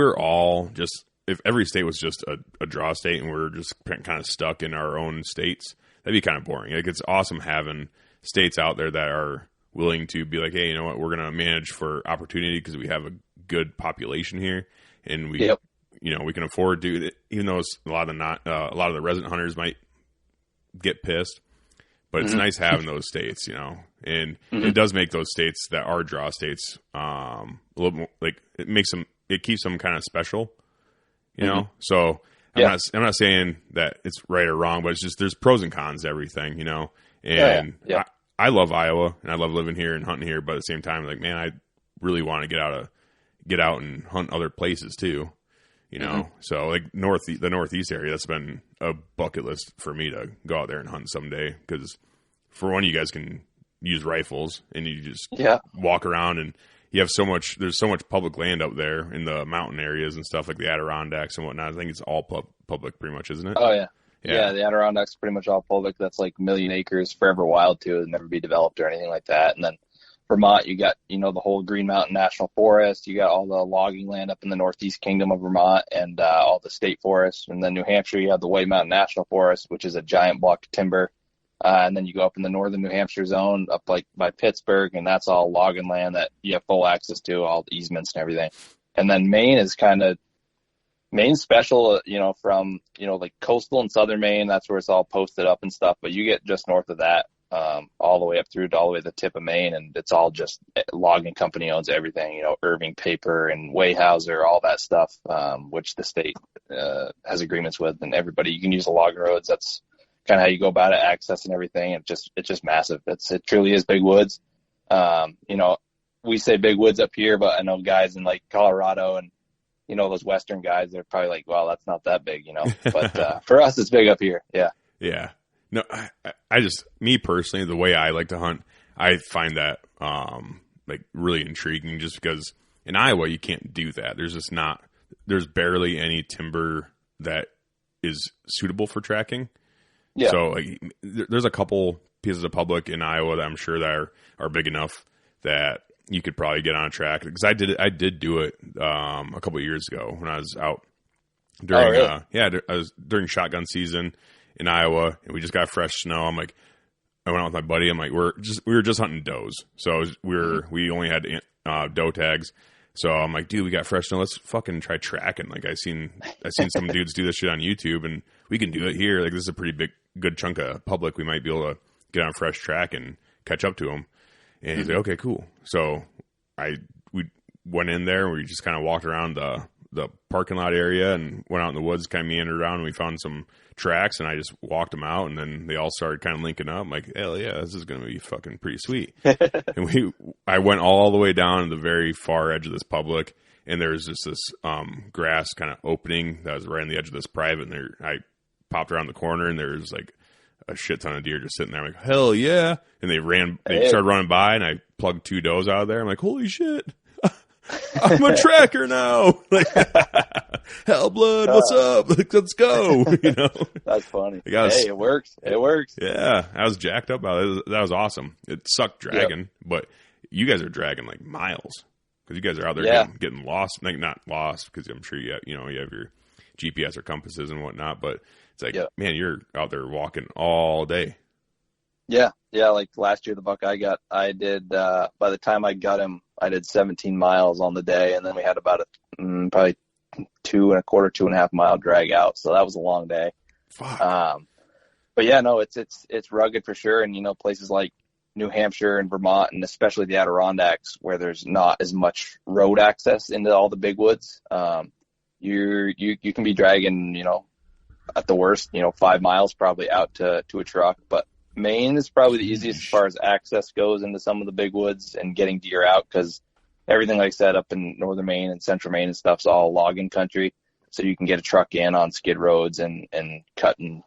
every state was just a draw state and we're just kind of stuck in our own states, that'd be kind of boring. Like, it's awesome having states out there that are willing to be like, hey, you know what, we're going to manage for opportunity because we have a good population here, and we we can afford to, even though a lot of the resident hunters might get pissed, but it's nice having those states, and it does make those states that are draw states a little more, like, it keeps them kind of special, So I'm not saying that it's right or wrong, but it's just there's pros and cons to everything, and I love Iowa and I love living here and hunting here, but at the same time, like, man, I really want to get out and hunt other places too. So like the Northeast area, that's been a bucket list for me to go out there and hunt someday. Because for one, you guys can use rifles and you just walk around, and you have there's so much public land up there in the mountain areas and stuff, like the Adirondacks and whatnot. I think it's all public pretty much, isn't it? Oh yeah. Yeah, the Adirondacks pretty much all public. That's like 1 million acres, forever wild too. It'll never be developed or anything like that. And then Vermont, you got, the whole Green Mountain National Forest. You got all the logging land up in the Northeast Kingdom of Vermont, and all the state forests. And then New Hampshire, you have the White Mountain National Forest, which is a giant block of timber. And then you go up in the northern New Hampshire zone, up like by Pittsburgh, and that's all logging land that you have full access to, all the easements and everything. And then Maine is Maine's special, from, like coastal and southern Maine. That's where it's all posted up and stuff. But you get just north of that, all the way up through to all the way to the tip of Maine, and it's all just logging company owns everything, Irving Paper and Weyerhaeuser, all that stuff, which the state has agreements with, and everybody, you can use the logging roads. That's kind of how you go about it, access and everything. It's just massive. It truly is big woods. We say big woods up here, but I know guys in like Colorado and, those Western guys, they're probably like, well, that's not that big, but for us, it's big up here. Yeah. Yeah. No, I just, me personally, the way I like to hunt, I find that like really intriguing, just because in Iowa, you can't do that. There's barely any timber that is suitable for tracking. Yeah. So like, there's a couple pieces of public in Iowa that I'm sure that are big enough that you could probably get on a track. Because I did do it a couple of years ago when I was out during I was during shotgun season in Iowa, and we just got fresh snow. I went out with my buddy. I'm like, we were just hunting does, so we only had doe tags. So I'm like, dude, we got fresh snow. Let's fucking try tracking. Like, I seen some dudes do this shit on YouTube, and we can do it here. Like, this is a pretty good chunk of public. We might be able to get on fresh track and catch up to them. And he's like, okay, cool. So we went in there, and we just kind of walked around the parking lot area and went out in the woods, kind of meandered around, and we found some tracks, and I just walked them out, and then they all started kind of linking up. I'm like, hell yeah, this is going to be fucking pretty sweet. And I went all the way down to the very far edge of this public, and there was just this grass kind of opening that was right on the edge of this private, and I popped around the corner, and there was like a shit ton of deer just sitting there. I'm like, hell yeah. And they started running by, and I plugged 2 does out of there. I'm like, holy shit. I'm a tracker now. Like, hell, blood, what's up? Like, let's go. That's funny. Hey, it works. It works. Yeah, I was jacked up about it. That was awesome. It sucked dragging, but you guys are dragging like miles because you guys are out there getting lost. Like, not lost because I'm sure you have your GPS or compasses and whatnot, but it's like, man, you're out there walking all day. Yeah. Like last year, the buck I did, by the time I got him, I did 17 miles on the day, and then we had about probably 2.25 mile drag out. So that was a long day. Fuck. But yeah, no, it's rugged for sure. And, places like New Hampshire and Vermont, and especially the Adirondacks, where there's not as much road access into all the big woods, you can be dragging, at the worst, 5 miles probably out to a truck. But Maine is probably the easiest as far as access goes into some of the big woods and getting deer out, because everything, like I said, up in northern Maine and central Maine and stuff's all logging country. So you can get a truck in on skid roads and cut and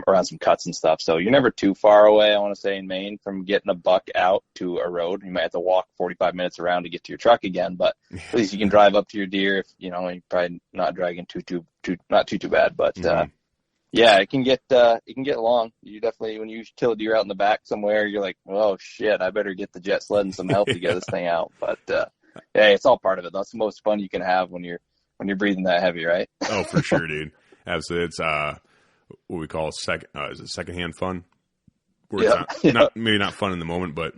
around some cuts and stuff. So you're never too far away, I want to say, in Maine from getting a buck out to a road. You might have to walk 45 minutes around to get to your truck again, but at least you can drive up to your deer if, you're probably not dragging not too bad. But, yeah, it can get long. You definitely, when you kill a deer out in the back somewhere, you're like, oh shit, I better get the jet sled and some help to get this thing out. But, yeah, it's all part of it. That's the most fun you can have when you're breathing that heavy, right? Oh, for sure, dude. Absolutely. It's, what we call is it secondhand fun? Where it's not maybe not fun in the moment, but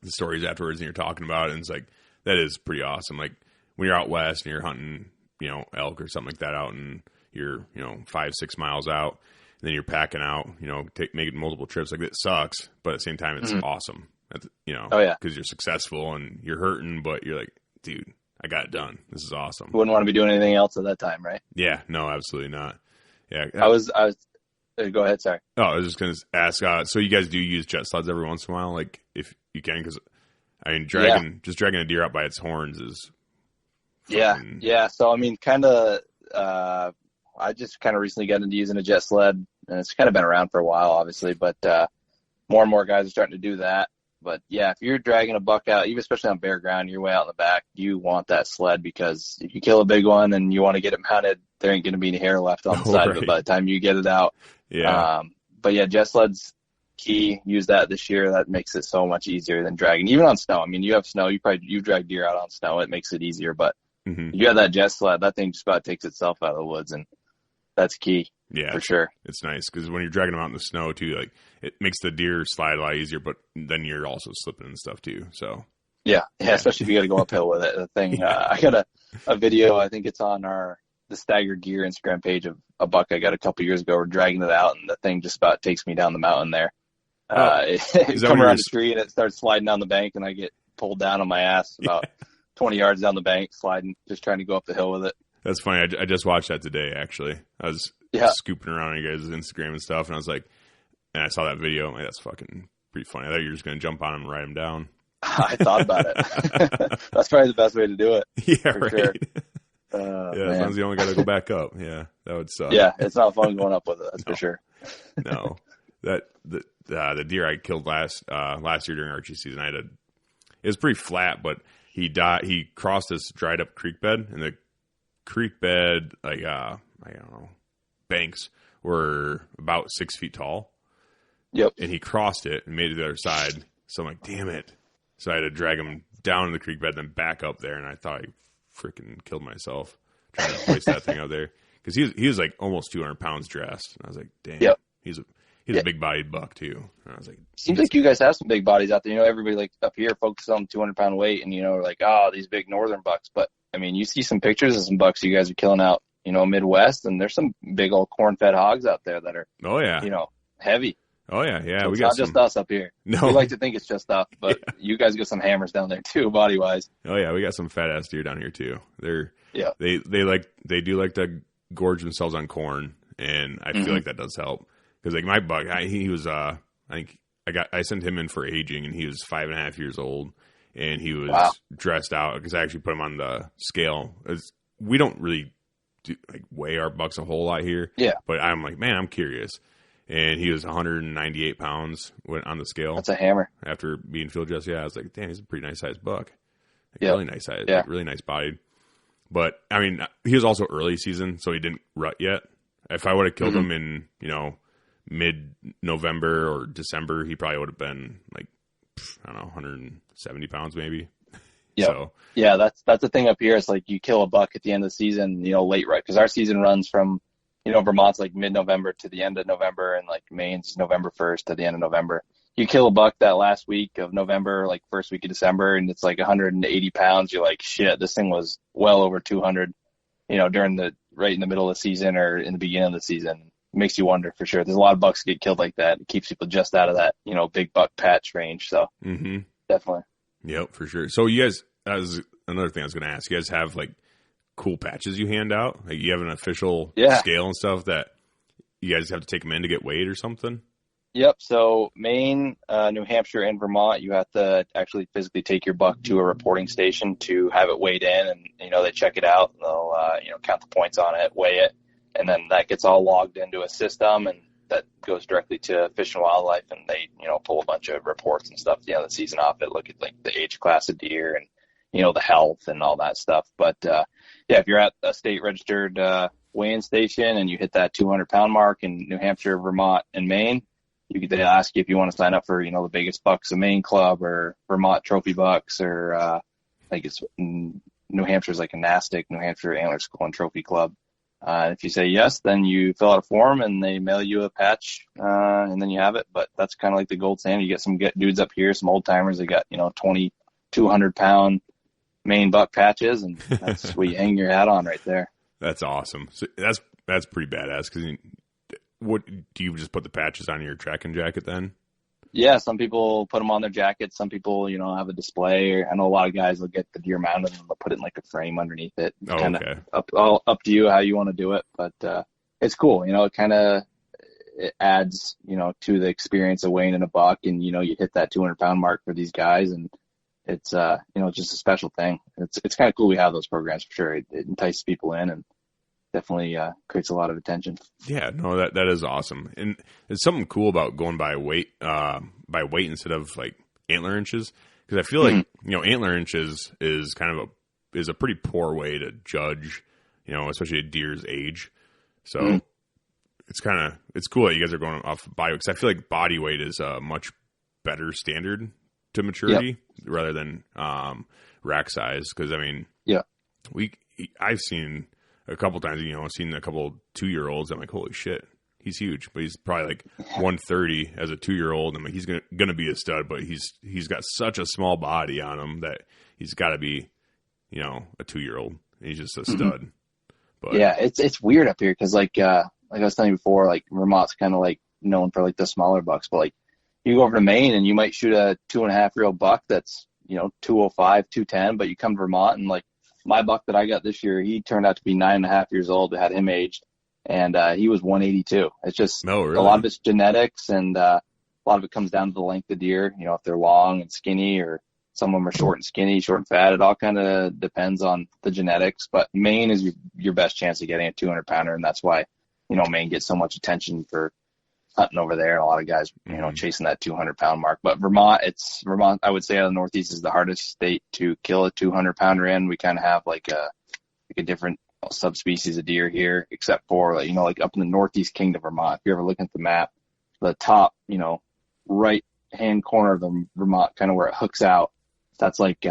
the stories afterwards and you're talking about it, and it's like, that is pretty awesome. Like when you're out west and you're hunting, elk or something like that out, and you're, 5-6 miles out, and then you're packing out, making multiple trips. Like, it sucks, but at the same time, it's awesome. Oh yeah, because you're successful and you're hurting, but you're like, dude, I got it done. This is awesome. You wouldn't want to be doing anything else at that time, right? Yeah, no, absolutely not. Yeah, I was. Go ahead. Sorry. Oh, I was just going to ask. So you guys do use jet sleds every once in a while, like if you can, because I mean, just dragging a deer out by its horns is. Fucking... Yeah. So I mean, I just kind of recently got into using a jet sled, and it's kind of been around for a while, obviously, but more and more guys are starting to do that. But yeah, if you're dragging a buck out, even especially on bare ground, you're way out in the back, you want that sled, because if you kill a big one and you want to get it mounted, there ain't going to be any hair left on the side of it by the time you get it out. Yeah. But yeah, jet sled's key. Use that this year. That makes it so much easier than dragging, even on snow. I mean, you have snow, you drag deer out on snow. It makes it easier, but you have that jet sled, that thing just about takes itself out of the woods, and that's key. Yeah, for sure. It's nice because when you're dragging them out in the snow too, like, it makes the deer slide a lot easier, but then you're also slipping and stuff too. So yeah, especially if you got to go uphill with it. The thing, I got a video. I think it's on the Stagger Gear Instagram page of a buck I got a couple years ago. We're dragging it out, and the thing just about takes me down the mountain there. It come around the tree and it starts sliding down the bank, and I get pulled down on my ass about 20 yards down the bank, sliding, just trying to go up the hill with it. That's funny. I just watched that today, actually. I was scooping around on you guys' Instagram and stuff, and I was like, and I saw that video. I'm like, that's fucking pretty funny. I thought you were just going to jump on him and ride him down. I thought about it. That's probably the best way to do it. Yeah, right. Sure. As long as you only got to go back up. Yeah, that would suck. Yeah, it's not fun going up with it. That's for sure. No, the deer I killed last year during archery season, it was pretty flat, but he died. He crossed this dried up creek bed, and the creek bed, like I don't know, banks were about 6 feet tall. Yep. And he crossed it and made it to the other side. So I'm like, damn it. So I had to drag him down in the creek bed, then back up there, and I thought I freaking killed myself trying to hoist that thing out there, because he was like almost 200 pounds dressed, and I was like, damn. Yep. He's a big bodied buck too. And I was like, seems like you guys have some big bodies out there. Everybody like up here focuses on 200-pound weight, and like, oh, these big northern bucks. But I mean, you see some pictures of some bucks you guys are killing out, Midwest, and there's some big old corn-fed hogs out there that are, heavy. Oh yeah, yeah. So we it's got not just us up here. No, we like to think it's just us, but you guys get some hammers down there too, body wise. Oh yeah, we got some fat ass deer down here too. They do like to gorge themselves on corn, and I feel like that does help, because like my buck, he was I sent him in for aging, and he was 5.5 years old, and he was dressed out, because I actually put him on the scale. We don't really weigh our bucks a whole lot here. Yeah, but I'm like, man, I'm curious. And he was 198 pounds on the scale. That's a hammer. After being field dressed, I was like, damn, he's a pretty nice sized buck. Really nice size, really nice bodied. But I mean, he was also early season, so he didn't rut yet. If I would have killed him in, mid-November or December, he probably would have been like, I don't know, 170 pounds maybe. Yeah. So, yeah, that's the thing up here. It's like you kill a buck at the end of the season, late rut, because our season runs from, Vermont's like mid-November to the end of November, and like Maine's November 1st to the end of November. You kill a buck that last week of November, like first week of December, and it's like 180 pounds. You're like, shit, this thing was well over 200, during right in the middle of the season or in the beginning of the season. It makes you wonder for sure. There's a lot of bucks get killed like that. It keeps people just out of that, big buck patch range. So definitely. Yep, for sure. So you guys, as another thing I was going to ask, you guys have like cool patches you hand out? Like you have an official scale and stuff that you guys have to take them in to get weighed or something? Yep. So Maine, New Hampshire, and Vermont, you have to actually physically take your buck to a reporting station to have it weighed in, and they check it out. They'll count the points on it, weigh it, and then that gets all logged into a system, and that goes directly to Fish and Wildlife, and they, pull a bunch of reports and stuff at the end of the season off it, look at like the age class of deer and, the health and all that stuff. But, if you're at a state registered, weigh-in station and you hit that 200-pound mark in New Hampshire, Vermont, and Maine, they'll ask you if you want to sign up for, the Biggest Bucks of Maine Club or Vermont Trophy Bucks, or I think it's New Hampshire's like a NASTIC, New Hampshire Antler School and Trophy Club. If you say yes, then you fill out a form and they mail you a patch, and then you have it. But that's kind of like the gold standard. You get some dudes up here, some old timers. They got 200-pound Maine buck patches, and that's what you hang your hat on right there. That's awesome. So that's pretty badass. Because what do you just put the patches on your tracking jacket then? Yeah, some people put them on their jackets. Some people, have a display. Or I know a lot of guys will get the deer mounted and they'll put it in like a frame underneath it. It's kind of up to you how you want to do it, but it's cool. It adds, to the experience of weighing in a buck, and you hit that 200-pound mark for these guys, and it's just a special thing. It's kind of cool we have those programs for sure. It entices people in and definitely creates a lot of attention. Yeah, no, that is awesome. And it's something cool about going by weight instead of like antler inches. Because I feel like, antler inches is kind of a pretty poor way to judge, especially a deer's age. So it's cool that you guys are going off body weight. Because I feel like body weight is a much better standard to maturity rather than rack size. Because I've seen a couple times, I've seen a couple 2-year-olds. I'm like, holy shit, he's huge, but he's probably like 130 as a 2-year-old. I'm like, he's gonna be a stud, but he's got such a small body on him that he's got to be, a 2-year-old. He's just a stud. But yeah, it's weird up here because like I was telling you before, like Vermont's kind of like known for like the smaller bucks, but like you go over to Maine and you might shoot a 2.5-year-old buck that's 205, 210, but you come to Vermont and like my buck that I got this year, he turned out to be 9.5 years old. We had him aged, and he was 182. It's just a lot of it's genetics, and a lot of it comes down to the length of deer. If they're long and skinny, or some of them are short and skinny, short and fat. It all kind of depends on the genetics. But Maine is your best chance of getting a 200-pounder, and that's why Maine gets so much attention for hunting over there. A lot of guys, chasing that 200-pound mark. But Vermont, I would say out of the Northeast is the hardest state to kill a 200-pounder in. We kind of have like a different subspecies of deer here, except for like up in the Northeast Kingdom of Vermont. If you're ever looking at the map, the top, right hand corner of the Vermont, kind of where it hooks out, that's like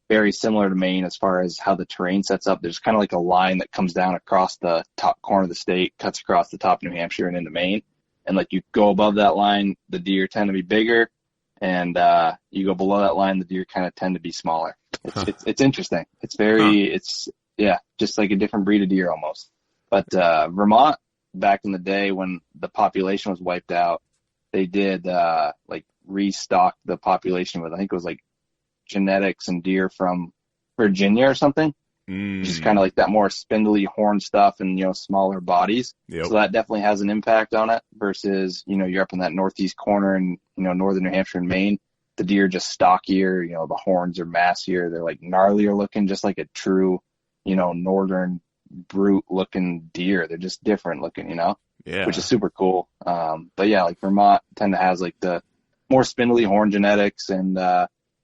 very similar to Maine as far as how the terrain sets up. There's kind of like a line that comes down across the top corner of the state, cuts across the top of New Hampshire and into Maine. And like you go above that line, the deer tend to be bigger, and you go below that line, the deer kind of tend to be smaller. It's interesting. It's just like a different breed of deer almost. But Vermont, back in the day when the population was wiped out, they did like restock the population with, I think it was like genetics and deer from Virginia or something. Just kind of like that more spindly horn stuff and, smaller bodies. Yep. So that definitely has an impact on it versus, you're up in that Northeast corner and, northern New Hampshire and Maine. The deer just stockier, the horns are massier. They're like gnarlier looking, just like a true, northern brute looking deer. They're just different looking, which is super cool. But yeah, like Vermont tend to has like the more spindly horn genetics, and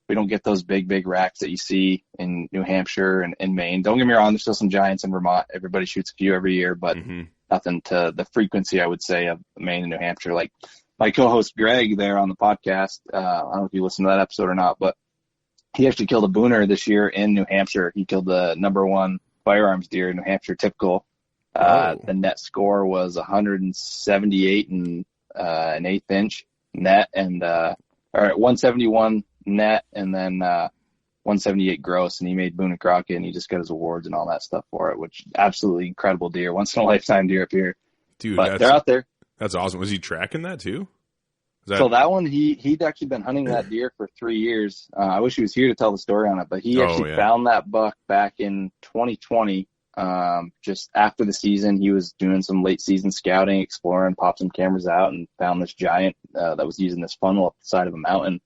we don't get those big racks that you see in New Hampshire and Maine. Don't get me wrong, there's still some giants in Vermont. Everybody shoots a few every year, but nothing to the frequency, I would say, of Maine and New Hampshire. Like my co-host Greg there on the podcast, I don't know if you listened to that episode or not, but he actually killed a booner this year in New Hampshire. He killed the #1 firearms deer in New Hampshire typical. The net score was 178 and an eighth inch net, and 171 net, and then 178 gross, and he made Boone and Crockett, and he just got his awards and all that stuff for it, which absolutely incredible deer, once in a lifetime deer up here. Dude, but they're out there. That's awesome. Was he tracking that too? So that one, he'd actually been hunting that deer for 3 years. I wish he was here to tell the story on it, but he actually found that buck back in 2020. Just after the season, he was doing some late season scouting, exploring, popped some cameras out, and found this giant that was using this funnel up the side of a mountain.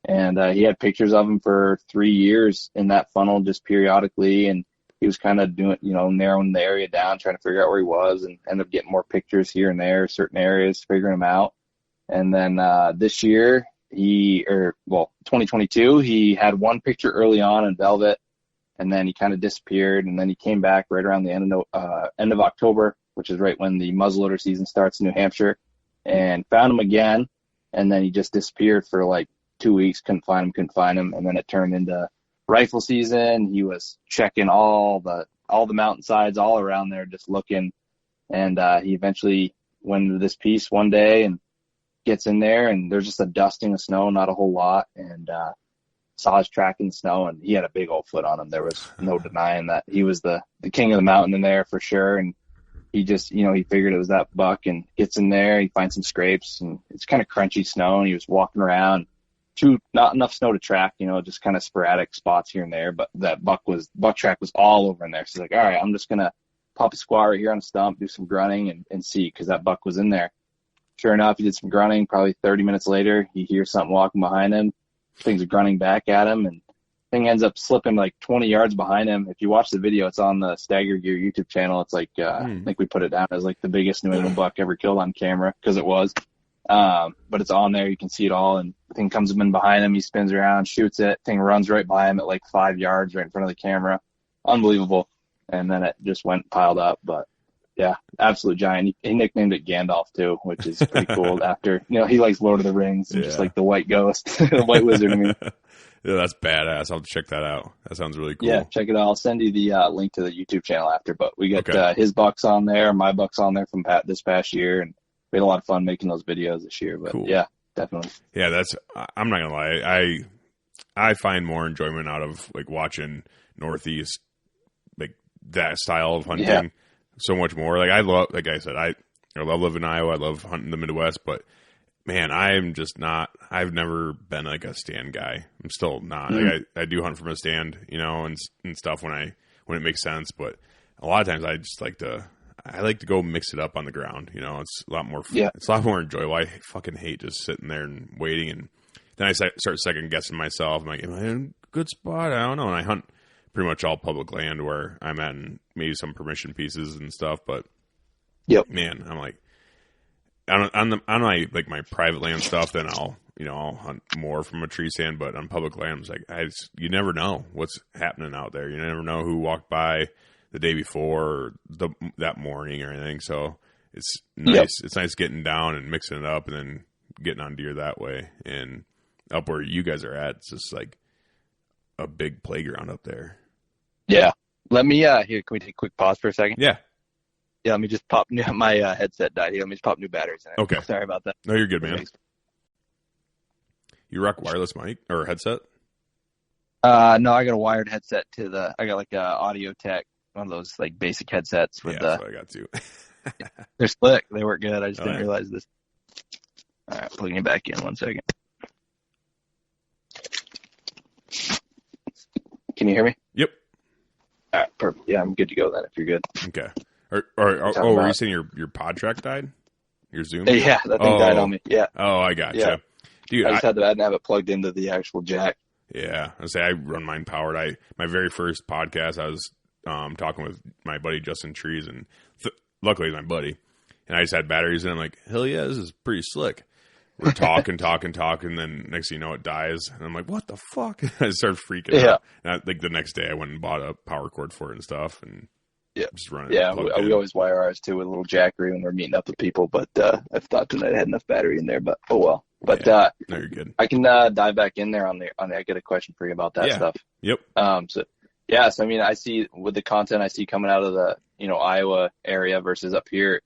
And he had pictures of him for 3 years in that funnel, just periodically. And he was kind of doing, narrowing the area down, trying to figure out where he was, and ended up getting more pictures here and there, certain areas, figuring them out. And then this year, 2022, he had one picture early on in velvet, and then he kind of disappeared, and then he came back right around the end of October, which is right when the muzzleloader season starts in New Hampshire, and found him again, and then he just disappeared for like 2 weeks, couldn't find him, and then it turned into rifle season. He was checking all the mountainsides all around there, just looking, and he eventually went into this piece one day and gets in there, and there's just a dusting of snow, not a whole lot, and saw his track in the snow, and he had a big old foot on him. There was no denying that he was the king of the mountain in there for sure. And he just, he figured it was that buck, and gets in there, he finds some scrapes, and it's kind of crunchy snow, and he was walking around. Not enough snow to track, just kind of sporadic spots here and there, but that buck track was all over in there. So he's like, all right, I'm just going to pop a squat right here on a stump, do some grunting and see, because that buck was in there. Sure enough, he did some grunting. Probably 30 minutes later, he hears something walking behind him. Thing's grunting back at him, and thing ends up slipping like 20 yards behind him. If you watch the video, it's on the Stagger Gear YouTube channel. It's like, I think we put it down as like the biggest New England buck ever killed on camera, because it was. But it's on there. You can see it all. And the thing comes in behind him. He spins around, shoots it. Thing runs right by him at like 5 yards right in front of the camera. Unbelievable. And then it just went piled up. But yeah, absolute giant. He nicknamed it Gandalf too, which is pretty cool. After, he likes Lord of the Rings, and just like the white ghost, the white wizard. I mean, yeah, that's badass. I'll check that out. That sounds really cool. Yeah, check it out. I'll send you the link to the YouTube channel after. But we got his bucks on there, my bucks on there from this past year, and we had a lot of fun making those videos this year. But cool. Yeah, definitely. Yeah, I'm not gonna lie. I find more enjoyment out of like watching Northeast, like that style of hunting. Yeah. So much more. Like I said, I love living in Iowa. I love hunting the Midwest, but man, I've never been like a stand guy. I'm still not. Mm-hmm. Like I do hunt from a stand, and stuff when it makes sense. But a lot of times I just like to go mix it up on the ground. It's a lot more. Yeah. It's a lot more enjoyable. I fucking hate just sitting there and waiting, and then I start second guessing myself. I'm like, am I in a good spot? I don't know. And I hunt pretty much all public land where I'm at, and maybe some permission pieces and stuff. But man, I'm like, on my private land stuff, then I'll hunt more from a tree stand. But on public land, it's like you never know what's happening out there. You never know who walked by the day before or that morning or anything. So it's nice. Yep. It's nice getting down and mixing it up, and then getting on deer that way. And up where you guys are at, it's just like a big playground up there. Yeah. Let me here. Can we take a quick pause for a second? Yeah. Yeah. Let me just pop. My headset died here. Let me just pop new batteries in it. Okay. Sorry about that. No, you're good, man. You rock wireless mic or headset? No, I got a wired headset I got like a Audio Tech, one of those like basic headsets with that's what I got too. They're slick. They work good. I just didn't realize this. All right, plugging it back in 1 second. Can you hear me? Yep. All right, perfect. Yeah, I'm good to go then if you're good. Okay. Were you saying your pod track died? Your Zoom? Yeah, that thing died on me. Yeah. Oh, I gotcha. Yeah. Dude, I just had to have it plugged into the actual jack. Yeah. I run mine powered. My very first podcast, I was talking with my buddy Justin Trees, and luckily he's my buddy. And I just had batteries in. I'm like, hell yeah, this is pretty slick. We're talking, then next thing you know, it dies. And I'm like, what the fuck? I started freaking out. And the next day, I went and bought a power cord for it and stuff, and just run it. Yeah, we always wire ours too with a little jackery when we're meeting up with people. But I thought tonight I had enough battery in there. But oh well. But no, you're good. I can dive back in there on the. I get a question for you about that stuff. Yep. So I mean, I see with the content I see coming out of the Iowa area versus up here.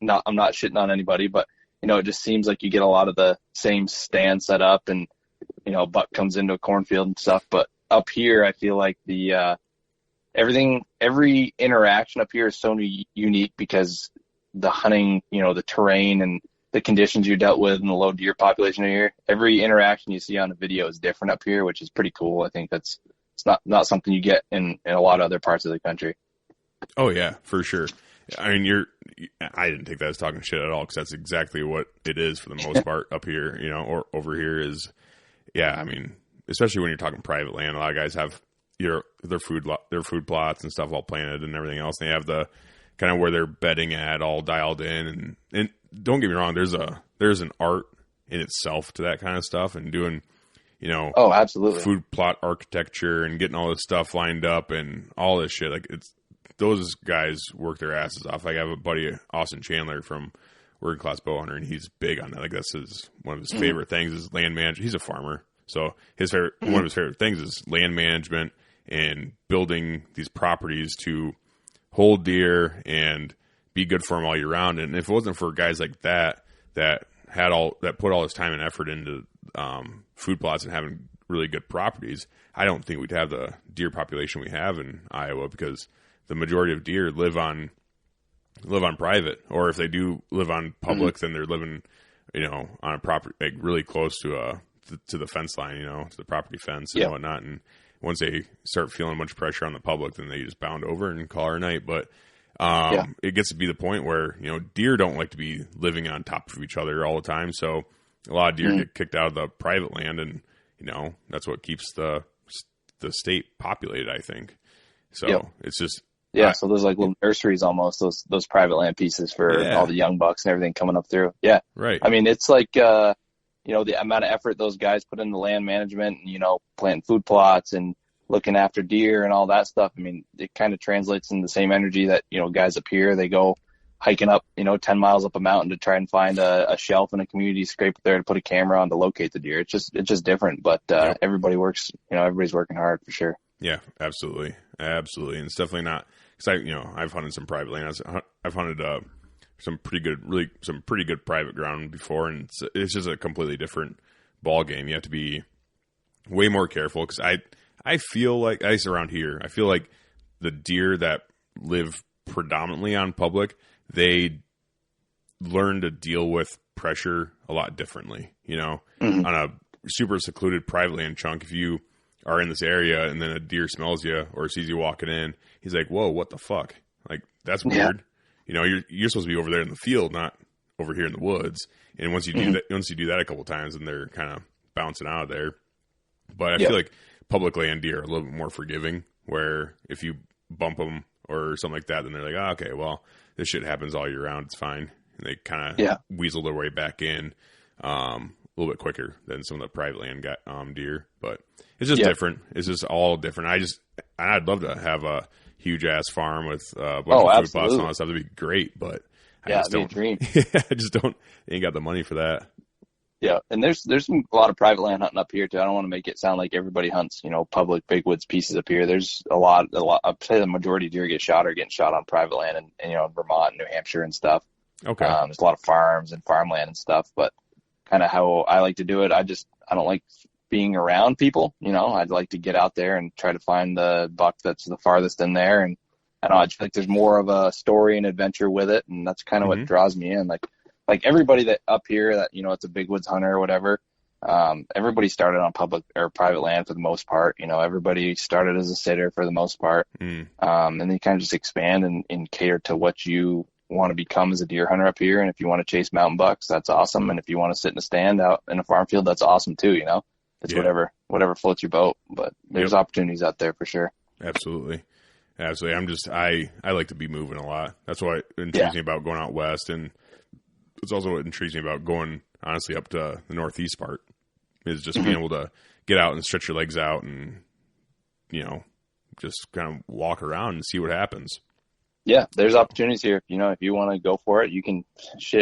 I'm not shitting on anybody, but it just seems like you get a lot of the same stand set up, and buck comes into a cornfield and stuff. But up here, I feel like the every interaction up here is so unique because the hunting, the terrain and the conditions you dealt with and the low deer population here. Every interaction you see on the video is different up here, which is pretty cool. I think it's not something you get in a lot of other parts of the country. Oh yeah, for sure. I mean, I didn't take that as talking shit at all, because that's exactly what it is for the most part up here, or over here is, I mean, especially when you're talking private land, a lot of guys have their food plots and stuff all planted and everything else. And they have the kind of where they're bedding at all dialed in. And don't get me wrong, there's an art in itself to that kind of stuff, and doing, oh, absolutely, food plot architecture and getting all this stuff lined up and all this shit. Like, it's, those guys work their asses off. Like, I have a buddy, Austin Chandler from Working Class Bow Hunter, and he's big on that. Like, that's one of his favorite things is land management. He's a farmer, so one of his favorite things is land management and building these properties to hold deer and be good for them all year round. And if it wasn't for guys like that put all this time and effort into food plots and having really good properties, I don't think we'd have the deer population we have in Iowa, because the majority of deer live on private, or if they do live on public, then they're living, on a property, like, really close to the fence line, to the property fence and whatnot. And once they start feeling a bunch of pressure on the public, then they just bound over and call it a night. But it gets to be the point where, deer don't like to be living on top of each other all the time. So a lot of deer get kicked out of the private land, and, that's what keeps the state populated, I think. So it's just, so there's like little nurseries almost, those private land pieces for all the young bucks and everything coming up through. Yeah. Right. I mean, it's like, the amount of effort those guys put into land management and, planting food plots and looking after deer and all that stuff. I mean, it kind of translates in the same energy that, guys up here, they go hiking up, 10 miles up a mountain to try and find a shelf in a community scrape there to put a camera on to locate the deer. It's just different, but everybody works, everybody's working hard for sure. Yeah, absolutely. Absolutely. And it's definitely not, because I've hunted some private land. I've hunted some pretty good private ground before, and it's just a completely different ball game. You have to be way more careful, because I feel like, at least around here, I feel like the deer that live predominantly on public, they learn to deal with pressure a lot differently. On a super secluded private land chunk, if you are in this area and then a deer smells you or sees you walking in, he's like, "Whoa, what the fuck? Like, that's weird." You're supposed to be over there in the field, not over here in the woods. And once you do that a couple times, then they're kind of bouncing out of there. But I feel like public land deer are a little bit more forgiving, where if you bump them or something like that, then they're like, "Oh, okay, well, this shit happens all year round. It's fine." And they kind of weasel their way back in a little bit quicker than some of the private land deer. But it's just different. It's just all different. I'd love to have a huge ass farm with a bunch of food plots and all that stuff. That'd be great, but I just don't. Dream. I just ain't got the money for that. Yeah, and there's a lot of private land hunting up here too. I don't want to make it sound like everybody hunts, public big woods pieces up here. There's a lot. I'd say the majority of deer getting shot on private land, and in Vermont, New Hampshire, and stuff. Okay. There's a lot of farms and farmland and stuff, but kind of how I like to do it, I don't like being around people. I'd like to get out there and try to find the buck that's the farthest in there, and I feel like there's more of a story and adventure with it, and that's kind of what draws me in. Like everybody that up here that, it's a big woods hunter or whatever, everybody started on public or private land for the most part. Everybody started as a sitter for the most part. And they kind of just expand and cater to what you want to become as a deer hunter up here. And if you want to chase mountain bucks, that's awesome. And if you want to sit in a stand out in a farm field, that's awesome too. It's whatever floats your boat, but there's opportunities out there for sure. Absolutely. I like to be moving a lot. That's what intrigues me about going out west, and it's also what intrigues me about going, honestly, up to the northeast part, is just being able to get out and stretch your legs out and, just kind of walk around and see what happens. Yeah, there's opportunities here. If you want to go for it, you can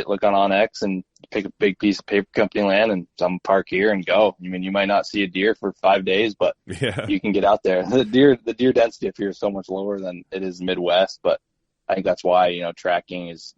look on X and pick a big piece of paper company land and some park here and go. I mean, you might not see a deer for 5 days, but you can get out there. The deer density up here is so much lower than it is Midwest, but I think that's why, tracking is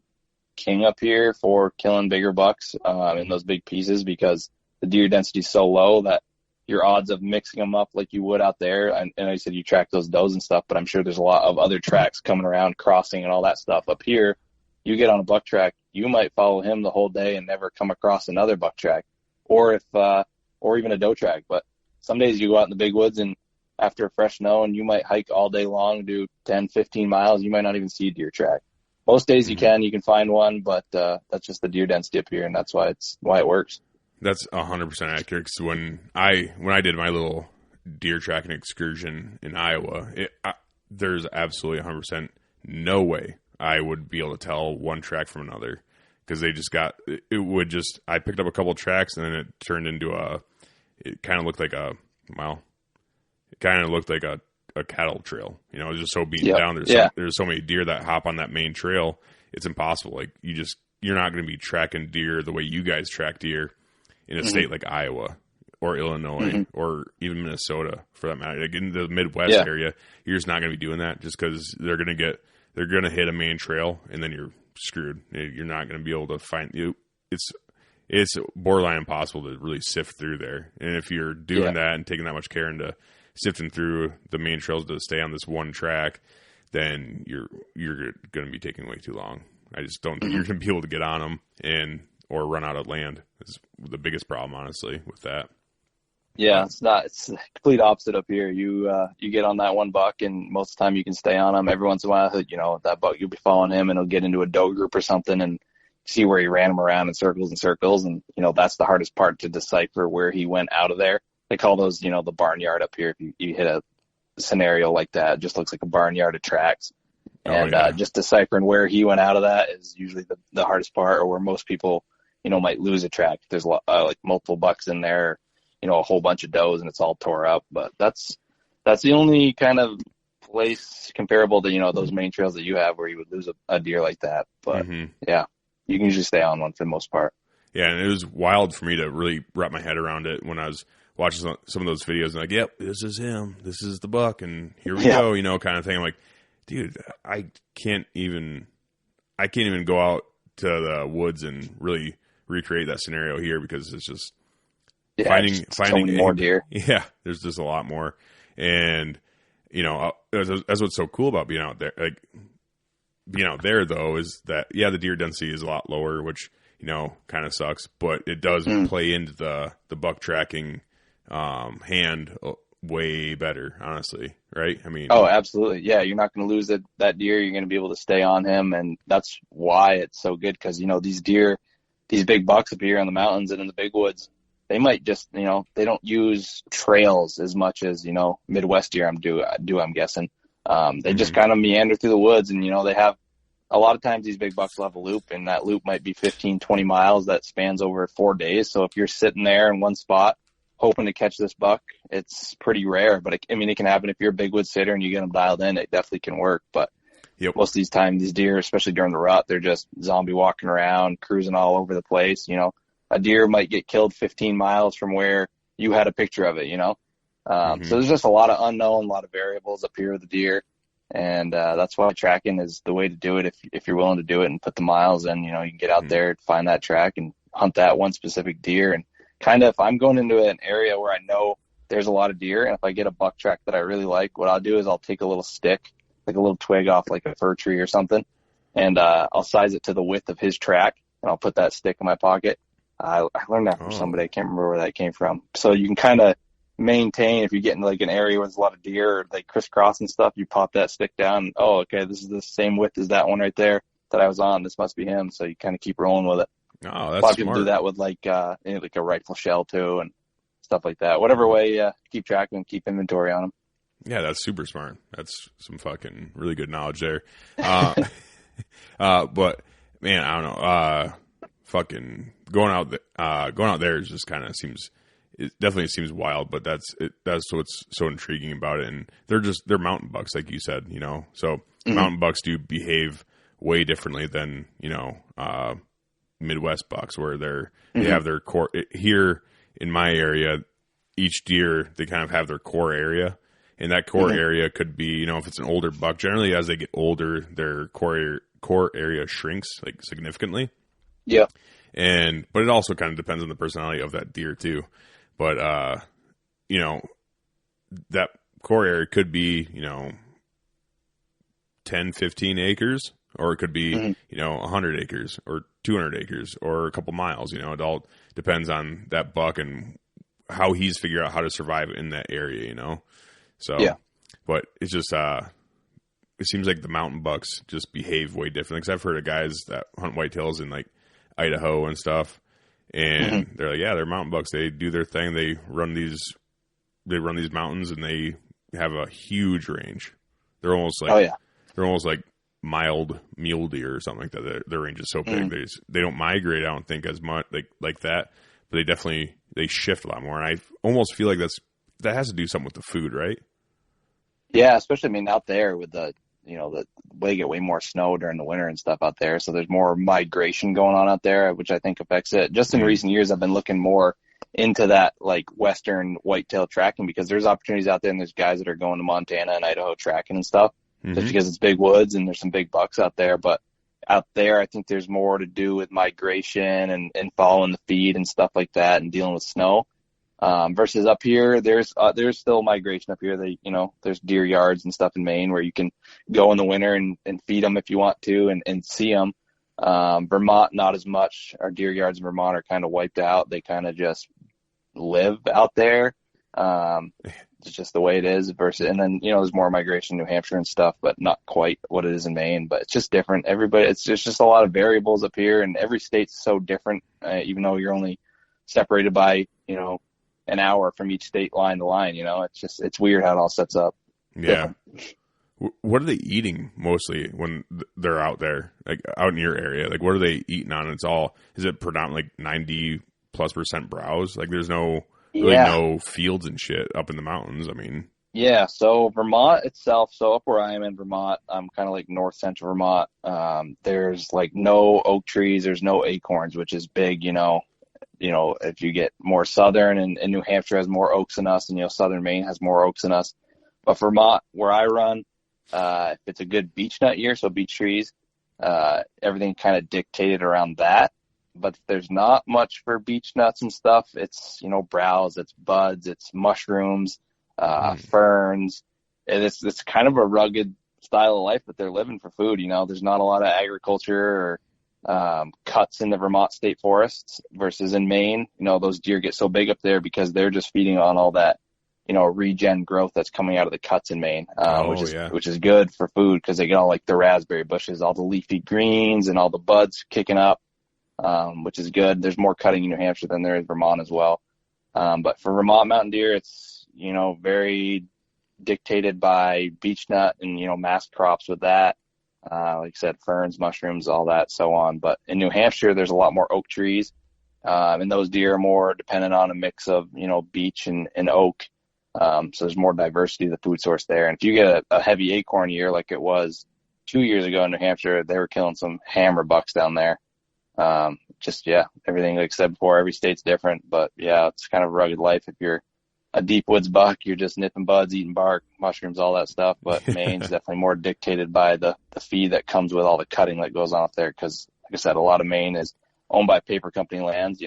king up here for killing bigger bucks in those big pieces, because the deer density is so low that your odds of mixing them up like you would out there. And I said you track those does and stuff, but I'm sure there's a lot of other tracks coming around, crossing and all that stuff. Up here, you get on a buck track, you might follow him the whole day and never come across another buck track, or even a doe track. But some days you go out in the big woods and after a fresh snow, and you might hike all day long, do 10, 15 miles. You might not even see a deer track. Most days you can find one, but that's just the deer density up here, and that's why it works. That's 100% accurate. Because when I did my little deer tracking excursion in Iowa, there's absolutely 100% no way I would be able to tell one track from another, because they just got, I picked up a couple tracks and then it turned into it kind of looked like a cattle trail. You know, it was just so beaten down. There's so many deer that hop on that main trail. It's impossible. Like, you're not going to be tracking deer the way you guys track deer in a state like Iowa or Illinois or even Minnesota, for that matter. Like, in the Midwest area, you're just not going to be doing that, just because they're going to hit a main trail and then you're screwed. You're not going to be able to find you. It's borderline impossible to really sift through there. And if you're doing that and taking that much care into sifting through the main trails to stay on this one track, then you're going to be taking way too long. I just don't think you're going to be able to get on them or run out of land. Is the biggest problem, honestly, with that. Yeah, it's the complete opposite up here. You get on that one buck, and most of the time you can stay on him. Every once in a while, you know, that buck, you'll be following him and he'll get into a doe group or something and see where he ran him around in circles and circles. And, you know, that's the hardest part, to decipher where he went out of there. They call those, you know, the barnyard up here. If you hit a scenario like that, it just looks like a barnyard of tracks. And just deciphering where he went out of that is usually the hardest part, or where most people, you know, might lose a track. There's like multiple bucks in there, you know, a whole bunch of does, and it's all tore up. But that's the only kind of place comparable to, you know, those main trails that you have where you would lose a deer like that. But yeah, you can usually stay on one for the most part. Yeah, and it was wild for me to really wrap my head around it when I was watching some of those videos and like, yep, this is him, this is the buck, and here we go, you know, kind of thing. I'm like, dude, I can't even go out to the woods and really recreate that scenario here, because it's just finding so many more deer. Yeah, there's just a lot more. And, you know, that's what's so cool about being out there. Like, being out there, though, is that, yeah, the deer density is a lot lower, which, you know, kind of sucks, but it does play into the buck tracking hand way better, honestly, right? I mean, oh, absolutely. Yeah, you're not going to lose that deer. You're going to be able to stay on him, and that's why it's so good, because, you know, these deer, these big bucks up here in the mountains and in the big woods, they might just, you know, they don't use trails as much as, you know, Midwest deer I'm guessing. They just kind of meander through the woods, and, you know, they have, a lot of times these big bucks will have a loop, and that loop might be 15, 20 miles that spans over 4 days. So if you're sitting there in one spot hoping to catch this buck, it's pretty rare. But it can happen if you're a big wood sitter and you get them dialed in. It definitely can work. But most of these times, these deer, especially during the rut, they're just zombie walking around, cruising all over the place. You know, a deer might get killed 15 miles from where you had a picture of it, you know. So there's just a lot of unknown, a lot of variables up here with the deer. And that's why tracking is the way to do it if you're willing to do it and put the miles in. You know, you can get out there, find that track, and hunt that one specific deer. And kind of, if I'm going into an area where I know there's a lot of deer, and if I get a buck track that I really like, what I'll do is I'll take a little stick, like a little twig off like a fir tree or something, and I'll size it to the width of his track, and I'll put that stick in my pocket. I learned that from somebody. I can't remember where that came from. So you can kind of maintain, if you get into like an area where there's a lot of deer or like crisscross and stuff, you pop that stick down, and, oh, okay, this is the same width as that one right there that I was on. This must be him. So you kind of keep rolling with it. Oh, that's a lot of people do that with like a rifle shell too, and stuff like that. Whatever way, keep tracking and keep inventory on them. Yeah, that's super smart. That's some fucking really good knowledge there. But man, I don't know. Fucking going out there is just kind of it definitely seems wild, but that's what's so intriguing about it. And they're mountain bucks, like you said, you know. So mountain bucks do behave way differently than, you know, Midwest bucks, where they have their core. Here in my area, each deer, they kind of have their core area, and that core area could be, you know, if it's an older buck, generally as they get older, their core area shrinks like significantly. Yeah. But it also kind of depends on the personality of that deer too. But, you know, that core area could be, you know, 10, 15 acres, or it could be, you know, 100 acres or 200 acres or a couple miles. You know, it all depends on that buck and how he's figured out how to survive in that area, you know? So, but it's just, it seems like the mountain bucks just behave way differently. Because I've heard of guys that hunt whitetails in like Idaho and stuff. And they're like, yeah, they're mountain bucks. They do their thing. They run these they run these mountains and they have a huge range. They're almost like, they're almost like mild mule deer or something like that. Their range is so big. They don't migrate, I don't think, as much like that, but they shift a lot more. And I almost feel like that has to do something with the food, right? Yeah, especially, I mean, out there with they get way more snow during the winter and stuff out there. So there's more migration going on out there, which I think affects it. Just in recent years, I've been looking more into that, like Western whitetail tracking, because there's opportunities out there and there's guys that are going to Montana and Idaho tracking and stuff just because it's big woods and there's some big bucks out there. But out there, I think there's more to do with migration and following the feed and stuff like that and dealing with snow. Versus up here, there's still migration up here. There's deer yards and stuff in Maine where you can go in the winter and feed them if you want to and see them. Vermont, not as much. Our deer yards in Vermont are kind of wiped out. They kind of just live out there. It's just the way it is and then, there's more migration in New Hampshire and stuff, but not quite what it is in Maine, but it's just different. It's just a lot of variables up here, and every state's so different, even though you're only separated by, an hour from each state line to line. It's weird how it all sets up. Yeah. What are they eating mostly when they're out there, like out in your area? Like, what are they eating on? Is it predominantly like 90+% browse? Like, there's no fields and shit up in the mountains. I mean, yeah. So Vermont itself, so up where I am in Vermont, I'm kind of like north central Vermont. There's like no oak trees. There's no acorns, which is big, if you get more southern and New Hampshire has more oaks than us, and southern Maine has more oaks than us. But Vermont, where I run, if it's a good beech nut year, so beech trees, everything kind of dictated around that. But there's not much for beech nuts and stuff. It's browse, it's buds, it's mushrooms, ferns. And it's kind of a rugged style of life that they're living for food. There's not a lot of agriculture or cuts in the Vermont state forests versus in Maine. Those deer get so big up there because they're just feeding on all that, regen growth that's coming out of the cuts in Maine, which is good for food because they get all like the raspberry bushes, all the leafy greens and all the buds kicking up, which is good. There's more cutting in New Hampshire than there is Vermont as well. But for Vermont mountain deer, it's, very dictated by beech nut and, mass crops with that. Like I said, ferns, mushrooms, all that, so on. But in New Hampshire, there's a lot more oak trees, and those deer are more dependent on a mix of, beech and oak. So there's more diversity of the food source there. And if you get a heavy acorn year like it was 2 years ago in New Hampshire, they were killing some hammer bucks down there. Everything, like I said before, every state's different. But, yeah, it's kind of a rugged life. If you're a deep woods buck, you're just nipping buds, eating bark, mushrooms, all that stuff. But Maine's definitely more dictated by the feed that comes with all the cutting that goes on up there. Because, like I said, a lot of Maine is owned by paper company lands,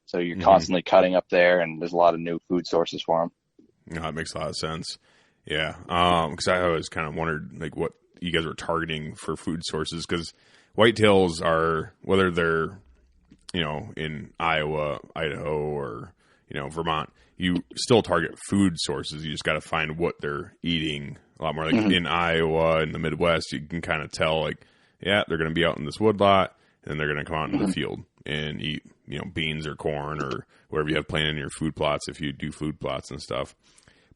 so you're constantly cutting up there, and there's a lot of new food sources for them. No, that makes a lot of sense. Yeah. Because I always kind of wondered, like, what you guys were targeting for food sources. Because whitetails are, whether they're, in Iowa, Idaho, or, Vermont, you still target food sources. You just got to find what they're eating a lot more. Like in Iowa, in the Midwest, you can kind of tell, like, yeah, they're going to be out in this wood lot, and they're going to come out into the field and eat, beans or corn or whatever you have planted in your food plots, if you do food plots and stuff.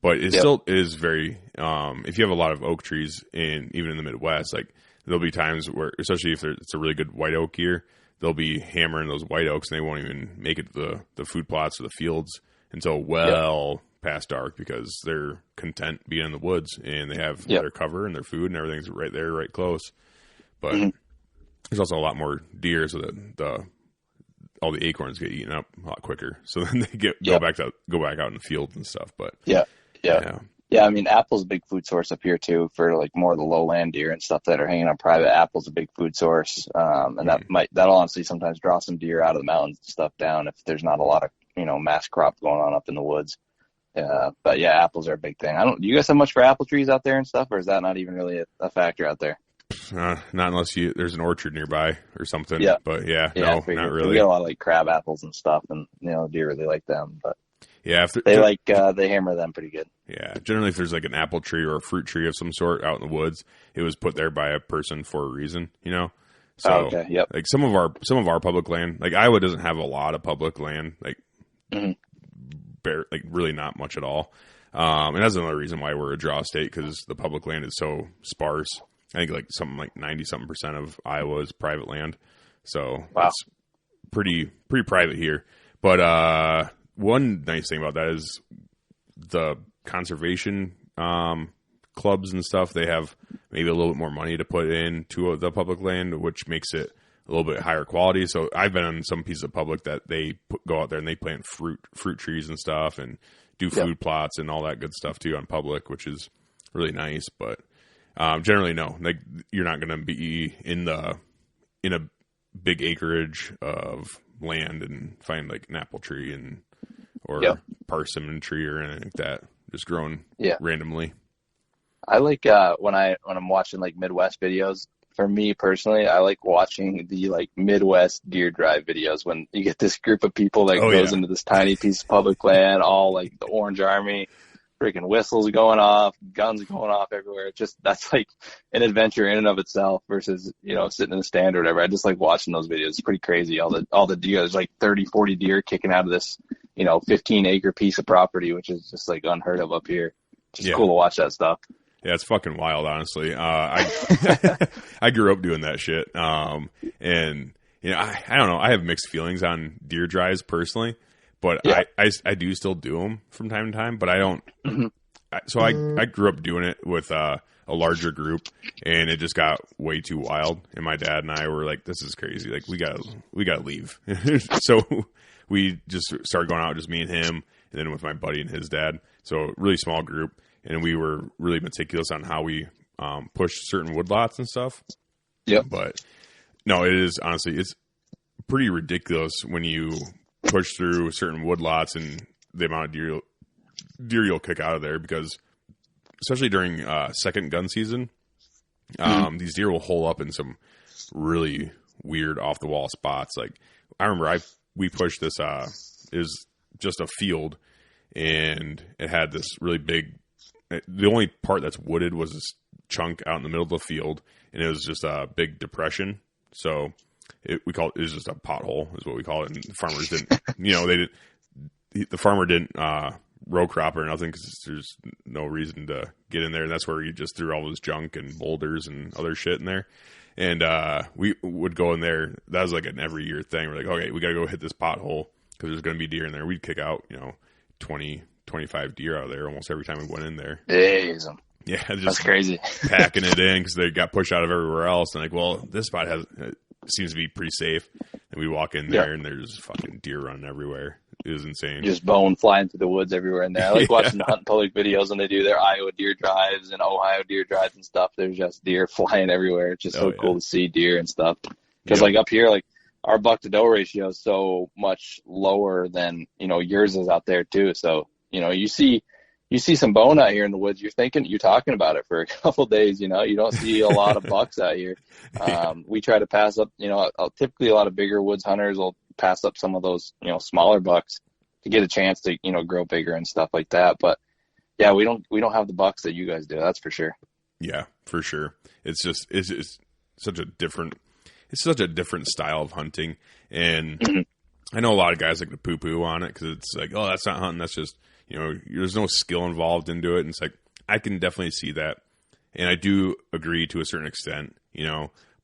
But it still is very, if you have a lot of oak trees even in the Midwest, like, there'll be times where, especially if it's a really good white oak year, they'll be hammering those white oaks and they won't even make it to the food plots or the fields until past dark, because they're content being in the woods and they have their cover and their food and everything's right there, right close. But there's also a lot more deer, so that all the acorns get eaten up a lot quicker. So then they go back out in the fields and stuff. But yeah. I mean, apple's a big food source up here too, for like more of the lowland deer and stuff that are hanging on private. Apple's a big food source, and that'll honestly sometimes draw some deer out of the mountains and stuff down if there's not a lot of mass crop going on up in the woods. But yeah, apples are a big thing. Do you guys have much for apple trees out there and stuff, or is that not even really a factor out there? Not unless there's an orchard nearby or something. Yeah. But no, not really. We get a lot of like crab apples and stuff, and deer really like them. But yeah, they hammer them pretty good. Yeah, generally if there's like an apple tree or a fruit tree of some sort out in the woods, it was put there by a person for a reason, So like some of our public land, like Iowa doesn't have a lot of public land, like really not much at all. And that's another reason why we're a draw state, because the public land is so sparse. I think like something like 90-something% of Iowa is private land. So it's pretty private here. But one nice thing about that is the conservation clubs and stuff. They have maybe a little bit more money to put into the public land, which makes it a little bit higher quality. So I've been on some pieces of public that they go out there and they plant fruit trees and stuff and do food plots and all that good stuff too on public, which is really nice. But generally, no, like you're not going to be in a big acreage of land and find like an apple tree or persimmon tree or anything like that, just growing randomly. I like when I'm watching like Midwest videos. For me personally, I like watching the like Midwest deer drive videos when you get this group of people that goes into this tiny piece of public land, all like the Orange Army, freaking whistles going off, guns going off everywhere. That's like an adventure in and of itself versus, sitting in the stand or whatever. I just like watching those videos. It's pretty crazy. All the deer, there's like 30, 40 deer kicking out of this, 15-acre piece of property, which is just like unheard of up here. Just cool to watch that stuff. Yeah, it's fucking wild, honestly. I I grew up doing that shit. And, I don't know. I have mixed feelings on deer drives personally, but I do still do them from time to time, but I don't. So I grew up doing it with a larger group, and it just got way too wild. And my dad and I were like, this is crazy. Like, we gotta leave. So we just started going out, just me and him, and then with my buddy and his dad. So really small group. And we were really meticulous on how we pushed certain woodlots and stuff. Yep. But no, it is honestly, it's pretty ridiculous when you push through certain woodlots and the amount of deer you'll kick out of there, because especially during second gun season, these deer will hole up in some really weird off the wall spots. Like I remember we pushed this, is just a field, and it had this really big, the only part that's wooded was this chunk out in the middle of the field, and it was just a big depression. So it was just a pothole is what we call it. And the farmers didn't, the farmer didn't row crop or nothing, because there's no reason to get in there. And that's where you just threw all this junk and boulders and other shit in there. And we would go in there. That was like an every year thing. We're like, okay, we got to go hit this pothole because there's going to be deer in there. We'd kick out, 20, 25 deer out of there almost every time we went in there. Jeez. Yeah, just that's crazy. Packing it in because they got pushed out of everywhere else. And like, well, this spot seems to be pretty safe. And we walk in there and there's fucking deer running everywhere. It was insane. Just bone flying through the woods everywhere in there. I like watching the Hunt Public videos when they do their Iowa deer drives and Ohio deer drives and stuff. There's just deer flying everywhere. It's just so cool to see deer and stuff. Because like up here, like our buck to doe ratio is so much lower than, yours is out there too. So, you see some bone out here in the woods, you're talking about it for a couple of days, you don't see a lot of bucks out here. We try to pass up, typically a lot of bigger woods hunters will pass up some of those, smaller bucks to get a chance to, grow bigger and stuff like that. But yeah, we don't have the bucks that you guys do. That's for sure. Yeah, for sure. It's such a different style of hunting. And I know a lot of guys like to poo poo on it because it's like, oh, that's not hunting. That's just, there's no skill involved into it. And it's like, I can definitely see that. And I do agree to a certain extent,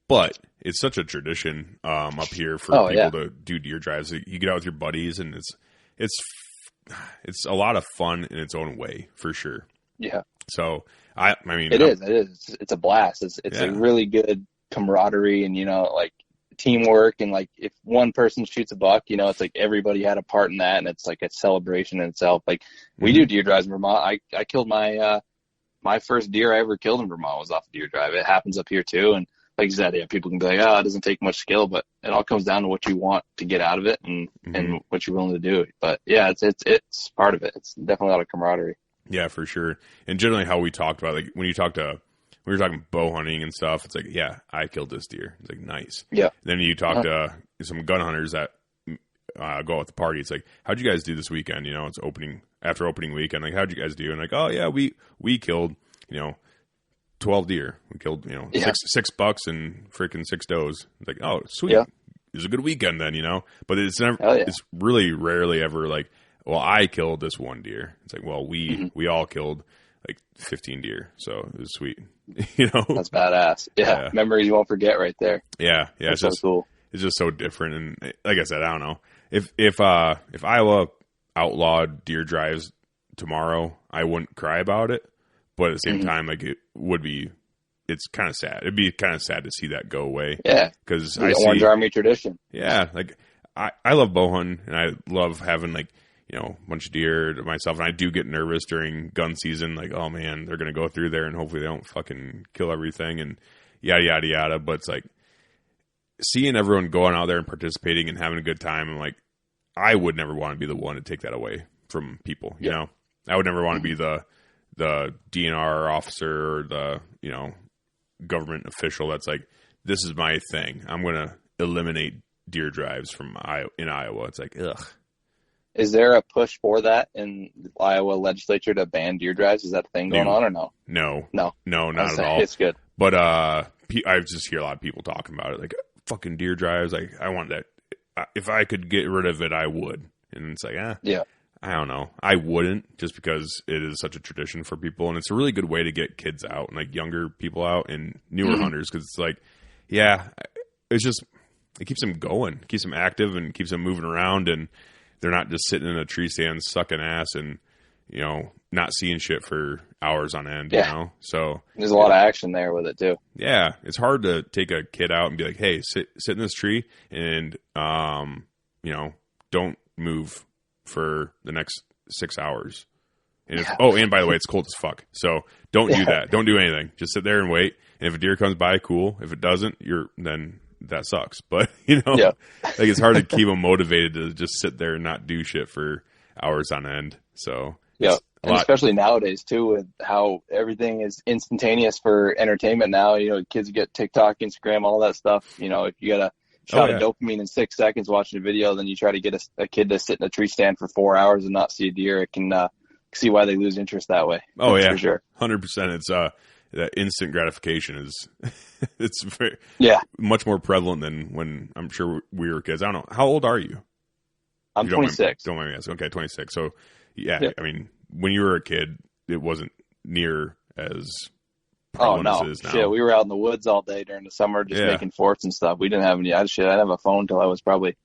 but it's such a tradition up here for people to do deer drives. You get out with your buddies, and it's a lot of fun in its own way, for sure. Yeah. So I mean, it is. It's a blast. It's a really good camaraderie and, like teamwork. And like, if one person shoots a buck, it's like everybody had a part in that. And it's like a celebration in itself. Like we do deer drives in Vermont. I killed my first deer I ever killed in Vermont was off a deer drive. It happens up here too. And like you said, people can be like, oh, it doesn't take much skill, but it all comes down to what you want to get out of it and what you're willing to do. But yeah, it's part of it. It's definitely a lot of camaraderie. Yeah, for sure. And generally how we talked about, like when we were talking bow hunting and stuff, it's like, yeah, I killed this deer. It's like, nice. Yeah. Then you talk to some gun hunters that go at the party. It's like, how'd you guys do this weekend? It's after opening weekend. Like, how'd you guys do? And like, oh yeah, we killed, 12 deer. We killed, six bucks and freaking 6 does. It's like, oh, sweet. Yeah. It was a good weekend then, But it's never, it's really rarely ever like, well, I killed this one deer. It's like, well, we all killed like 15 deer, so it was sweet. That's badass. Yeah, memories you won't forget right there. Yeah, it's just so cool. It's just so different, and like I said, I don't know if Iowa outlawed deer drives tomorrow, I wouldn't cry about it, but at the same time, like it would be. It's kind of sad. It'd be kind of sad to see that go away. Yeah, because I see Orange Army tradition. Yeah, like I love bow hunting, and I love having like a bunch of deer to myself, and I do get nervous during gun season. Like, oh man, they're gonna go through there, and hopefully they don't fucking kill everything, and yada yada yada. But it's like seeing everyone going out there and participating and having a good time. I'm like, I would never want to be the one to take that away from people. You know, I would never want to be the DNR officer or the government official that's like, this is my thing. I'm gonna eliminate deer drives in Iowa. It's like, ugh. Is there a push for that in the Iowa legislature to ban deer drives? Is that a thing going on or no? No, not at all. It's good. But I just hear a lot of people talking about it, like fucking deer drives. Like, I want that. If I could get rid of it, I would. And it's like, yeah. I don't know. I wouldn't, just because it is such a tradition for people, and it's a really good way to get kids out and like younger people out and newer hunters, because it's like, it's just, it keeps them going, keeps them active, and keeps them moving around, and they're not just sitting in a tree stand sucking ass and not seeing shit for hours on end. So there's a lot of action there with it too. Yeah, it's hard to take a kid out and be like, hey, sit in this tree and don't move for the next 6 hours. And and by the way, it's cold as fuck. So don't do that. Don't do anything. Just sit there and wait. And if a deer comes by, cool. If it doesn't, then that sucks. But like, it's hard to keep them motivated to just sit there and not do shit for hours on end. So and especially nowadays too, with how everything is instantaneous for entertainment now. Kids get TikTok, Instagram, all that stuff. If you got a shot of dopamine in 6 seconds watching a video, then you try to get a kid to sit in a tree stand for 4 hours and not see a deer, it can see why they lose interest that way. Oh, yeah. For sure. 100%. It's that instant gratification is it's very much more prevalent than when I'm sure we were kids. I don't know. How old are you? I'm 26. Don't mind me asking. Okay, 26. So, I mean, when you were a kid, it wasn't near as prevalent as it is now. Shit, we were out in the woods all day during the summer just making forts and stuff. We didn't have any. I didn't have a phone until I was probably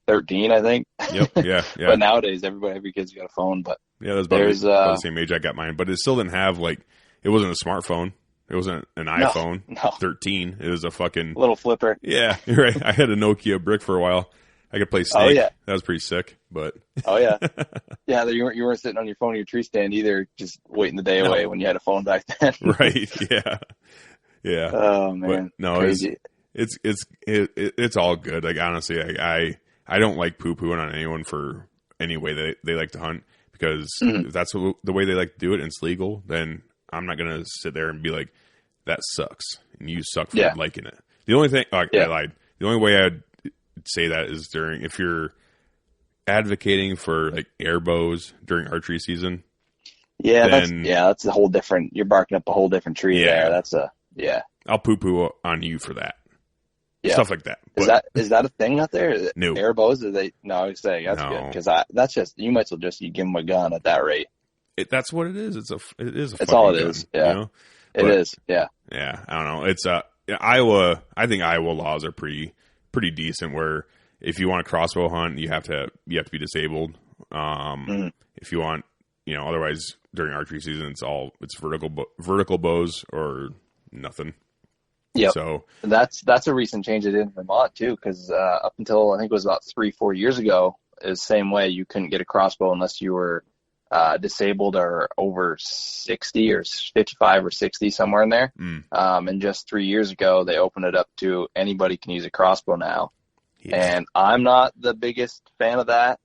13, I think. Yep. Yeah. But nowadays, every kid's got a phone. But yeah, that's about the same age I got mine. But it still didn't have it wasn't a smartphone. It wasn't an iPhone. No. 13. It was a fucking little flipper. Yeah, you're right. I had a Nokia brick for a while. I could play Snake. Oh, yeah. That was pretty sick. But oh yeah, yeah. You weren't sitting on your phone in your tree stand either, just waiting the day away when you had a phone back then. Right. Yeah. Yeah. Oh man. But, no, crazy. It's all good. Like, honestly, I don't like poo-pooing on anyone for any way they like to hunt, because if that's the way they like to do it and it's legal, then I'm not gonna sit there and be like, that sucks and you suck for liking it. The only thing I lied. The only way I'd say that is if you're advocating for like air bows during archery season. Yeah, that's a whole different. You're barking up a whole different tree there. That's I'll poo-poo on you for that. Yeah. Stuff like that. Is that a thing out there? No. Air bows? No, I was saying that's good, because that's just, you might as well just give them a gun at that rate. That's what it is. It is. It's all it gun, is. Yeah, it is. Yeah. Yeah, I don't know. It's Iowa. I think Iowa laws are pretty decent. Where if you want a crossbow hunt, you have to be disabled. If you want, otherwise during archery season, it's vertical bows or nothing. Yeah. So that's a recent change they did in Vermont too, because up until I think it was about 3-4 years ago, it was the same way. You couldn't get a crossbow unless you were disabled or over 60 or 55 or 60, somewhere in there. And just 3 years ago, they opened it up to anybody can use a crossbow now. Yeah. And I'm not the biggest fan of that.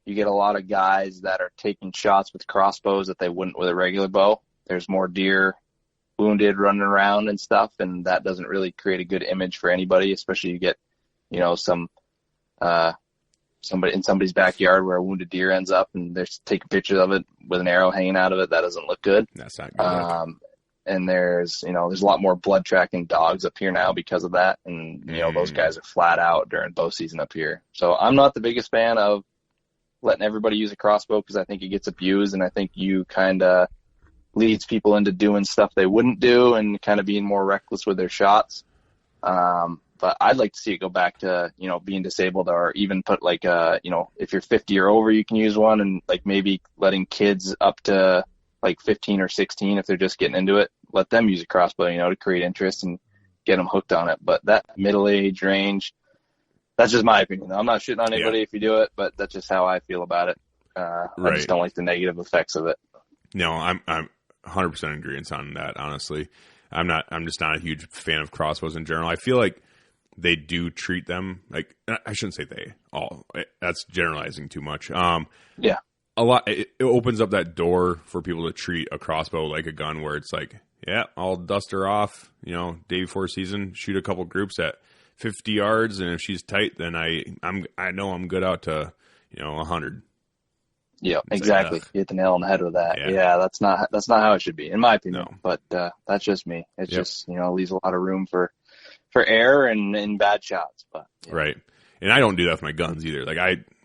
You get a lot of guys that are taking shots with crossbows that they wouldn't with a regular bow. There's more deer wounded running around and stuff, and that doesn't really create a good image for anybody, especially you get, somebody in somebody's backyard where a wounded deer ends up and they're taking pictures of it with an arrow hanging out of it. That doesn't look good. That's not good. And there's a lot more blood tracking dogs up here now because of that. And, those guys are flat out during bow season up here. So I'm not the biggest fan of letting everybody use a crossbow because I think it gets abused, and I think you kind of leads people into doing stuff they wouldn't do and kind of being more reckless with their shots. But I'd like to see it go back to, you know, being disabled, or even put like, you know, if you're 50 or over, you can use one, and like maybe letting kids up to like 15 or 16, if they're just getting into it, let them use a crossbow, you know, to create interest and get them hooked on it. But that middle age range, that's just my opinion. I'm not shitting on anybody if you do it, but that's just how I feel about it. I just don't like the negative effects of it. No, I'm 100% in agreement on that. Honestly, I'm just not a huge fan of crossbows in general. I feel like they do treat them like, I shouldn't say they all, that's generalizing too much. Yeah. A lot, it opens up that door for people to treat a crossbow like a gun, where it's like, yeah, I'll dust her off, you know, day before season, shoot a couple groups at 50 yards, and if she's tight, then I know I'm good out to, you know, 100. Yeah, exactly. You hit the nail on the head with that. Yeah, that's not how it should be, in my opinion. No. But that's just me. It's just, you know, leaves a lot of room for error and bad shots. But Right. And I don't do that with my guns either. Like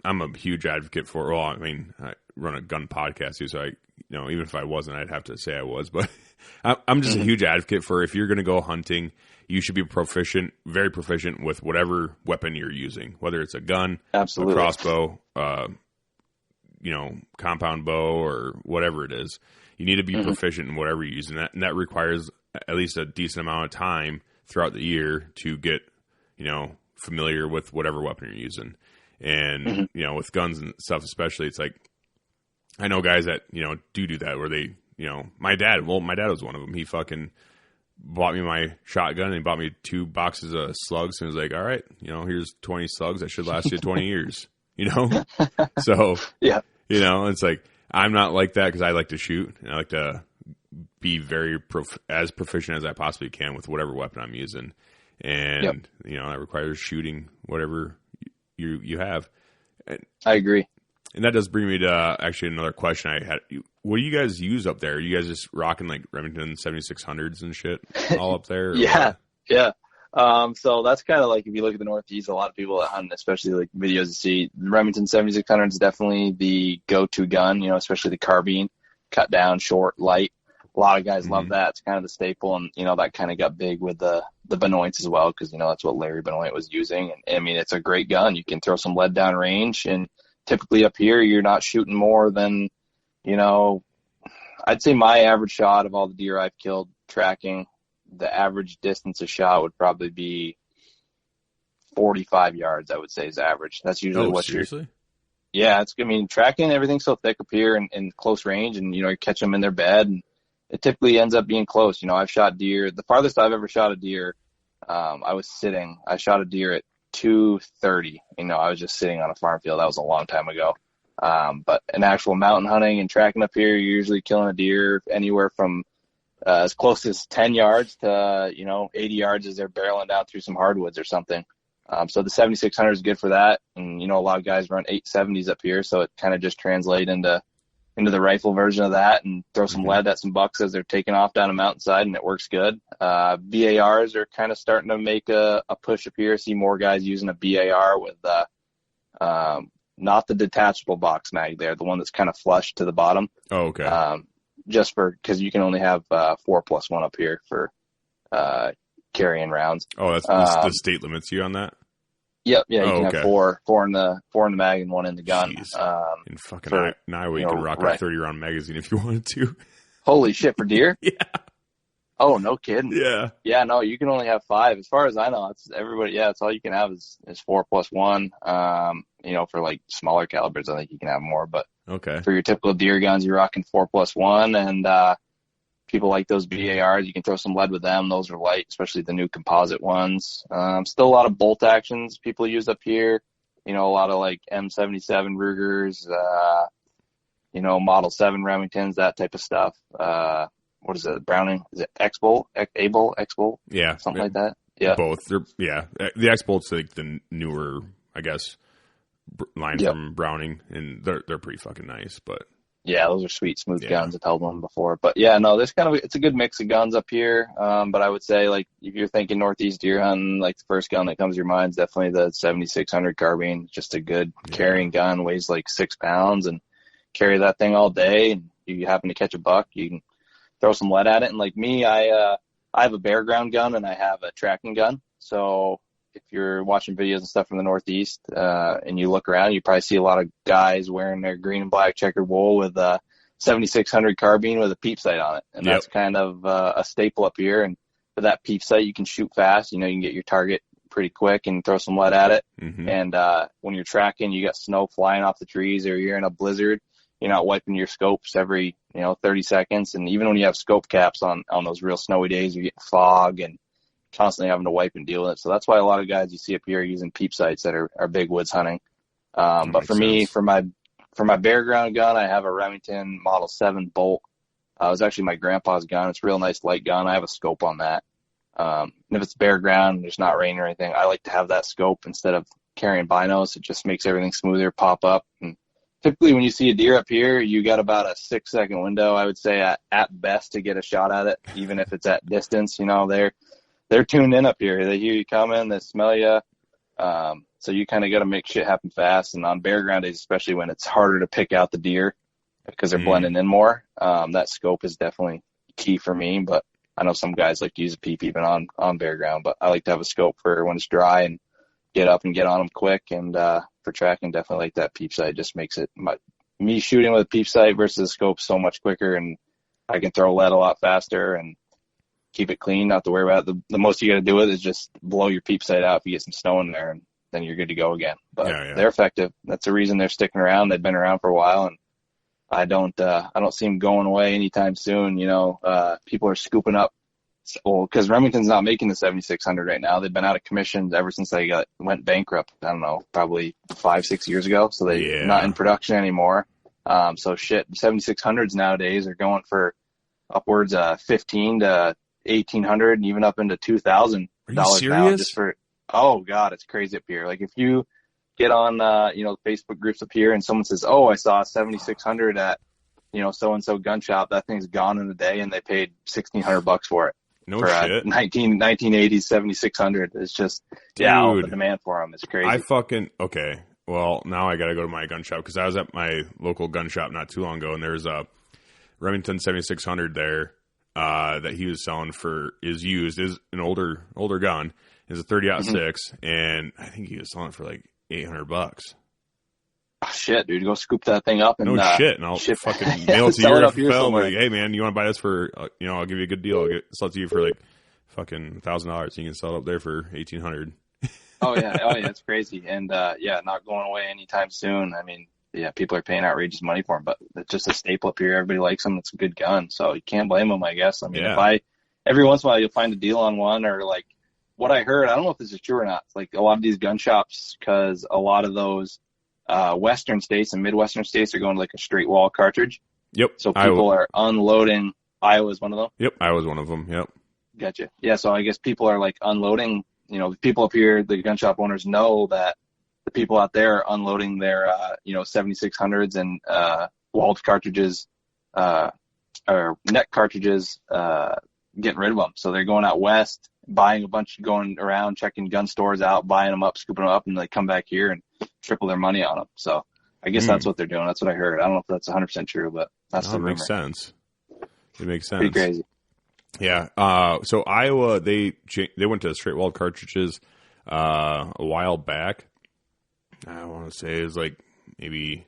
I'm a huge advocate for, well, I mean, I run a gun podcast too, so you know, even if I wasn't, I'd have to say I was, but I'm just a huge advocate for, if you're going to go hunting, you should be very proficient with whatever weapon you're using, whether it's a gun, absolutely, a crossbow, you know, compound bow, or whatever it is. You need to be proficient in whatever you're using, and that requires at least a decent amount of time throughout the year to get, you know, familiar with whatever weapon you're using. And, you know, with guns and stuff especially, it's like, I know guys that, you know, do that, where they, you know, my dad was one of them. He fucking bought me my shotgun, and he bought me 2 boxes of slugs, and was like, all right, you know, here's 20 slugs that should last you 20 years, you know? So, yeah, you know, it's like, I'm not like that, because I like to shoot, and I like to be very as proficient as I possibly can with whatever weapon I'm using. And, you know, that requires shooting whatever you have. And I agree. And that does bring me to actually another question I had. What do you guys use up there? Are you guys just rocking like Remington 7600s and shit all up there? Yeah. So that's kind of like, if you look at the Northeast, a lot of people that hunt, especially like videos you see, the Remington 7600 is definitely the go-to gun, you know, especially the carbine, cut down, short, light. A lot of guys love that. It's kind of the staple, and, you know, that kind of got big with the Benoits as well, because, you know, that's what Larry Benoit was using. And I mean, it's a great gun. You can throw some lead down range, and typically up here, you're not shooting more than, you know, I'd say my average shot of all the deer I've killed tracking, the average distance of shot would probably be 45 yards, I would say, is average. That's usually what seriously? Yeah, I mean, tracking, everything's so thick up here in close range, and, you know, you catch them in their bed, and it typically ends up being close. You know, I've shot deer. The farthest I've ever shot a deer, I shot a deer at 2:30. You know, I was just sitting on a farm field. That was a long time ago. But in actual mountain hunting and tracking up here, you're usually killing a deer anywhere from as close as 10 yards to, you know, 80 yards as they're barreling down through some hardwoods or something. So the 7600 is good for that. And, you know, a lot of guys run 870s up here, so it kind of just translates into the rifle version of that, and throw some lead at some bucks as they're taking off down a mountainside, and it works good. BARs are kind of starting to make a push up here. I see more guys using a BAR with not the detachable box mag there, the one that's kind of flush to the bottom. Oh, okay. Just because you can only have 4+1 up here for carrying rounds. Oh, that's the state limits you on that? Yep. Yeah, you can have four in the mag and 1 in the gun. In fucking Iowa, you can rock a 30-round magazine if you wanted to. Holy shit, for deer? Yeah. Oh, no kidding. Yeah. Yeah, no, you can only have 5. As far as I know, it's everybody. Yeah, it's all you can have is 4+1. You know, for like smaller calibers, I think you can have more. But for your typical deer guns, you're rocking 4+1, and people like those BARs. You can throw some lead with them. Those are light, especially the new composite ones. Still a lot of bolt actions people use up here. You know, a lot of like M77 Rugers, you know, Model 7 Remingtons, that type of stuff. What is it? Browning? Is it X-Bolt? Able? X-Bolt? Yeah. Something like that? Yeah. Both. The X-Bolt's like the newer, I guess, line from Browning, and they're pretty fucking nice, but. Yeah, those are sweet, smooth Yeah. guns. I've held one before. But yeah, no, it's a good mix of guns up here. But I would say, like, if you're thinking Northeast deer hunting, like the first gun that comes to your mind is definitely the 7600 carbine. Just a good carrying gun, weighs like 6 pounds, and carry that thing all day. And you happen to catch a buck, you can throw some lead at it. And like me, I have a bare ground gun and I have a tracking gun. So if you're watching videos and stuff from the Northeast, and you look around, you probably see a lot of guys wearing their green and black checkered wool with a 7600 carbine with a peep sight on it. And that's kind of a staple up here. And with that peep sight, you can shoot fast. You can get your target pretty quick and throw some lead at it. Mm-hmm. And when you're tracking, you got snow flying off the trees, or you're in a blizzard, you're not wiping your scopes every 30 seconds. And even when you have scope caps on those real snowy days, you get fog and constantly having to wipe and deal with it. So that's why a lot of guys you see up here are using peep sights that are big woods hunting. But for me, for my bare ground gun, I have a Remington Model 7 Bolt. It was actually my grandpa's gun. It's a real nice light gun. I have a scope on that. And if it's bare ground, there's not rain or anything, I like to have that scope instead of carrying binos. It just makes everything smoother, pop up. And typically when you see a deer up here, you got about a 6-second window, I would say, at best, to get a shot at it, even if it's at distance. They're tuned in up here. They hear you coming, they smell you. So you kind of got to make shit happen fast. And on bare ground days, especially when it's harder to pick out the deer because they're blending in more, that scope is definitely key for me. But I know some guys like to use a peep even on bare ground, but I like to have a scope for when it's dry and get up and get on them quick. And for tracking, definitely like that peep sight. Just makes it me shooting with a peep sight versus a scope so much quicker, and I can throw lead a lot faster and keep it clean, not to worry about it. The most you got to do with it is just blow your peep sight out if you get some snow in there, and then you're good to go again. But they're effective. That's the reason they're sticking around. They've been around for a while, and I don't see them going away anytime soon. People are scooping up, because Remington's not making the 7600 right now. They've been out of commission ever since they went bankrupt. I don't know, probably 5-6 years ago. So they're not in production anymore. So 7600s nowadays are going for upwards of $1,500 to $1,800, and even up into $2,000 now. Just for, oh God, it's crazy up here. Like if you get on Facebook groups up here and someone says, "Oh, I saw a 7600 at so-and-so gun shop," that thing's gone in a day, and they paid $1,600 for it. No for shit. 1980s 7600. It's just, all the demand for them is crazy. Okay. Well, now I got to go to my gun shop, because I was at my local gun shop not too long ago, and there's a Remington 7600 there that he was selling is an older gun. It's a 30-06, and I think he was selling it for like $800. Oh, shit, dude, go scoop that thing up and and I'll fucking mail it to your film. Like, hey man, you want to buy this for I'll give you a good deal. I'll sell it to you for like fucking $1,000. You can sell it up there for $1,800. Oh yeah, it's crazy, and not going away anytime soon. I mean, people are paying outrageous money for them, but it's just a staple up here. Everybody likes them. It's a good gun, so you can't blame them, I guess. I mean, if every once in a while you'll find a deal on one, or like what I heard, I don't know if this is true or not. Like a lot of these gun shops, because a lot of those western states and midwestern states are going to like a straight wall cartridge. Yep. So people are unloading. Iowa's one of them. Yep, Iowa's one of them. Yep. Gotcha. Yeah, so I guess people are like unloading. People up here, the gun shop owners know that the people out there are unloading their 7600s and walled cartridges or neck cartridges, getting rid of them. So they're going out west, buying a bunch, going around checking gun stores out, buying them up, scooping them up, and they come back here and triple their money on them. So I guess that's what they're doing. That's what I heard. I don't know if that's 100% true, but that's the rumor. Makes sense. It makes sense. Pretty crazy. Yeah. So Iowa, they went to straight walled cartridges a while back. I want to say it was like maybe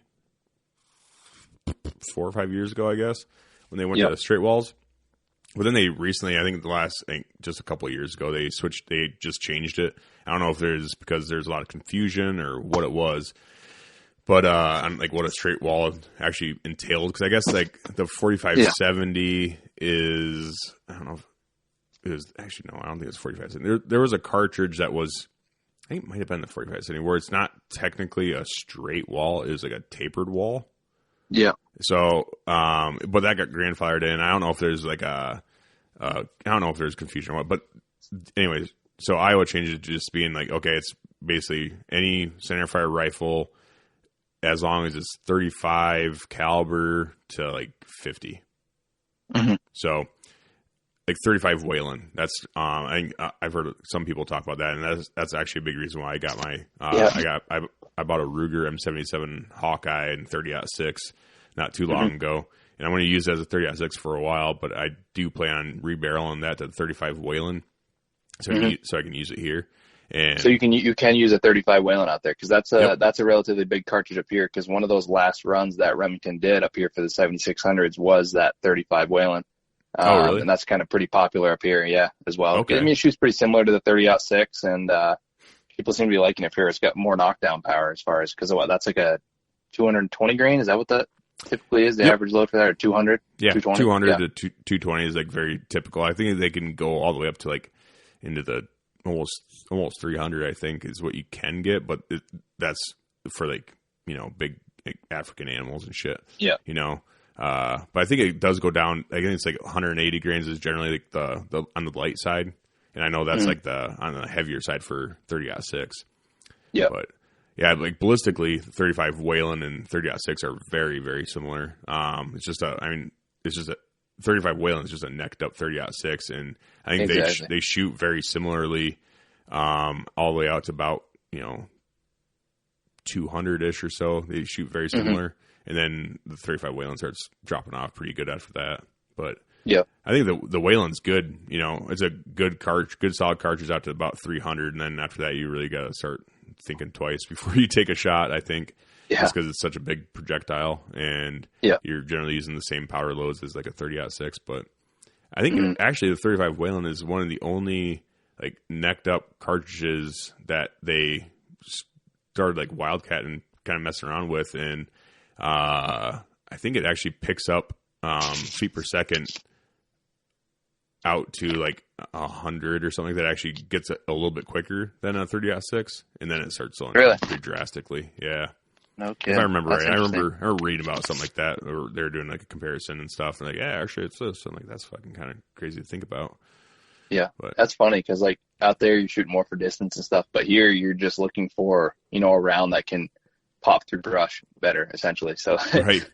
4 or 5 years ago, I guess, when they went to straight walls. But then they recently, I think just a couple of years ago, they just changed it. I don't know if because there's a lot of confusion or what it was, but on like what a straight wall actually entailed. Because I guess like the 4570 is, I don't know if it was, actually no, I don't think it was 4570. There was a cartridge that was, I think it might have been the 4570, where it's not technically a straight wall, it was like a tapered wall. Yeah. So, but that got grandfathered in. I don't know if there's like I don't know if there's confusion or what, but anyways, so Iowa changed it to just being like, okay, it's basically any centerfire rifle as long as it's 35 caliber to like 50. Mm-hmm. So like 35 Whalen. That's I've heard some people talk about that, and that's actually a big reason why I got my I bought a Ruger M77 Hawkeye in 30-06 not too long ago, and I'm going to use it as a 30-06 for a while, but I do plan on rebarreling that to 35 Whalen, so I can use it here. And so you can use a 35 Whalen out there, because that's a relatively big cartridge up here, because one of those last runs that Remington did up here for the 7600s was that 35 Whalen. Oh, really? And that's kind of pretty popular up here, as well. Okay. I mean, it shoots pretty similar to the 30-06, and people seem to be liking it here. It's got more knockdown power as far as, because that's like a 220 grain. Is that what that typically is? The average load for that, or 200? Yeah, 200 to 220 is like very typical. I think they can go all the way up to like into the almost 300, I think, is what you can get, but that's for like, big African animals and shit. Yeah. But I think it does go down. I think it's like 180 grains is generally like the on the light side, and I know that's like on the heavier side for 30-06. Yeah. But yeah, like ballistically, 35 Whalen and 30-06 are very, very similar. It's just a 35 Whalen is just a necked up 30-06, and I think they shoot very similarly, all the way out to about 200-ish or so. They shoot very similar. And then the 35 Whalen starts dropping off pretty good after that. But I think the Whalen's good. It's a good solid cartridge out to about 300. And then after that, you really got to start thinking twice before you take a shot, I think. Yeah. Just because it's such a big projectile. And you're generally using the same power loads as like a 30-06. But I think actually the 35 Whalen is one of the only like necked up cartridges that they started like wildcat and kind of messing around with. And I think it actually picks up feet per second out to like 100 or something. That actually gets a little bit quicker than a 30-06, and then it starts slowing down pretty drastically. Yeah. Okay. If I remember right, I remember reading about something like that, or they're doing like a comparison and stuff, and like, yeah, actually it's this. I'm like, that's fucking kind of crazy to think about. Yeah, but that's funny, because like out there you shoot more for distance and stuff, but here you're just looking for a round that can pop through brush better, essentially. So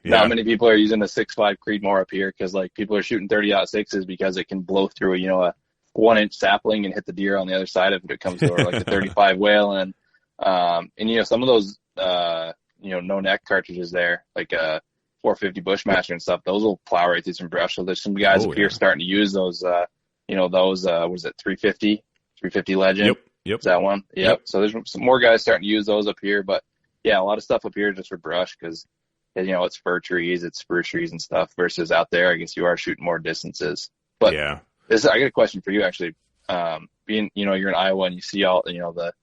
not many people are using a 6.5 Creedmoor up here, because like people are shooting 30-06s because it can blow through a 1-inch sapling and hit the deer on the other side of it. It comes to like the 35 Whalen, and some of those no neck cartridges there, like 450 Bushmaster and stuff, those will plow right through some brush. So there's some guys up here starting to use those was it 350 Legend? Yep. Is that one? Yep. So there's some more guys starting to use those up here, but yeah, a lot of stuff up here just for brush, because it's fir trees, it's spruce trees and stuff, versus out there, I guess you are shooting more distances. But I got a question for you, actually. Being you're in Iowa and you see all the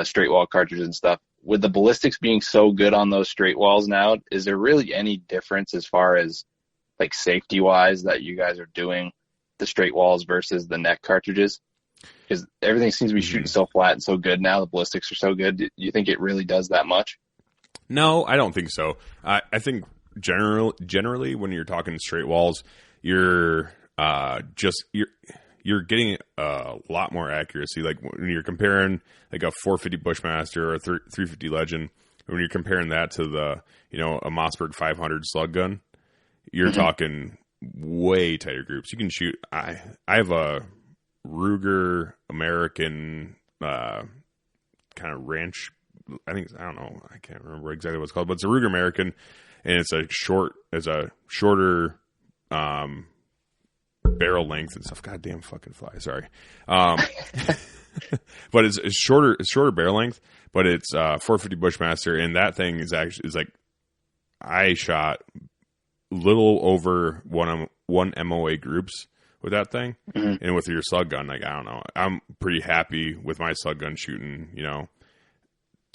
straight wall cartridges and stuff. With the ballistics being so good on those straight walls now, is there really any difference as far as like safety wise that you guys are doing the straight walls versus the neck cartridges? Because everything seems to be shooting so flat and so good now. The ballistics are so good. Do you think it really does that much? No, I don't think so. I think generally when you're talking straight walls, you're getting a lot more accuracy. Like when you're comparing like a 450 Bushmaster or a 350 Legend, when you're comparing that to the a Mossberg 500 slug gun, you're talking way tighter groups. You can shoot. I have a Ruger American kind of ranch. I don't know. I can't remember exactly what it's called, but it's a Ruger American, and it's a shorter barrel length and stuff. Goddamn fucking fly. Sorry. But it's shorter barrel length, but it's 450 Bushmaster, and that thing is like I shot little over one MOA groups with that thing, and with your slug gun, like I don't know, I'm pretty happy with my slug gun shooting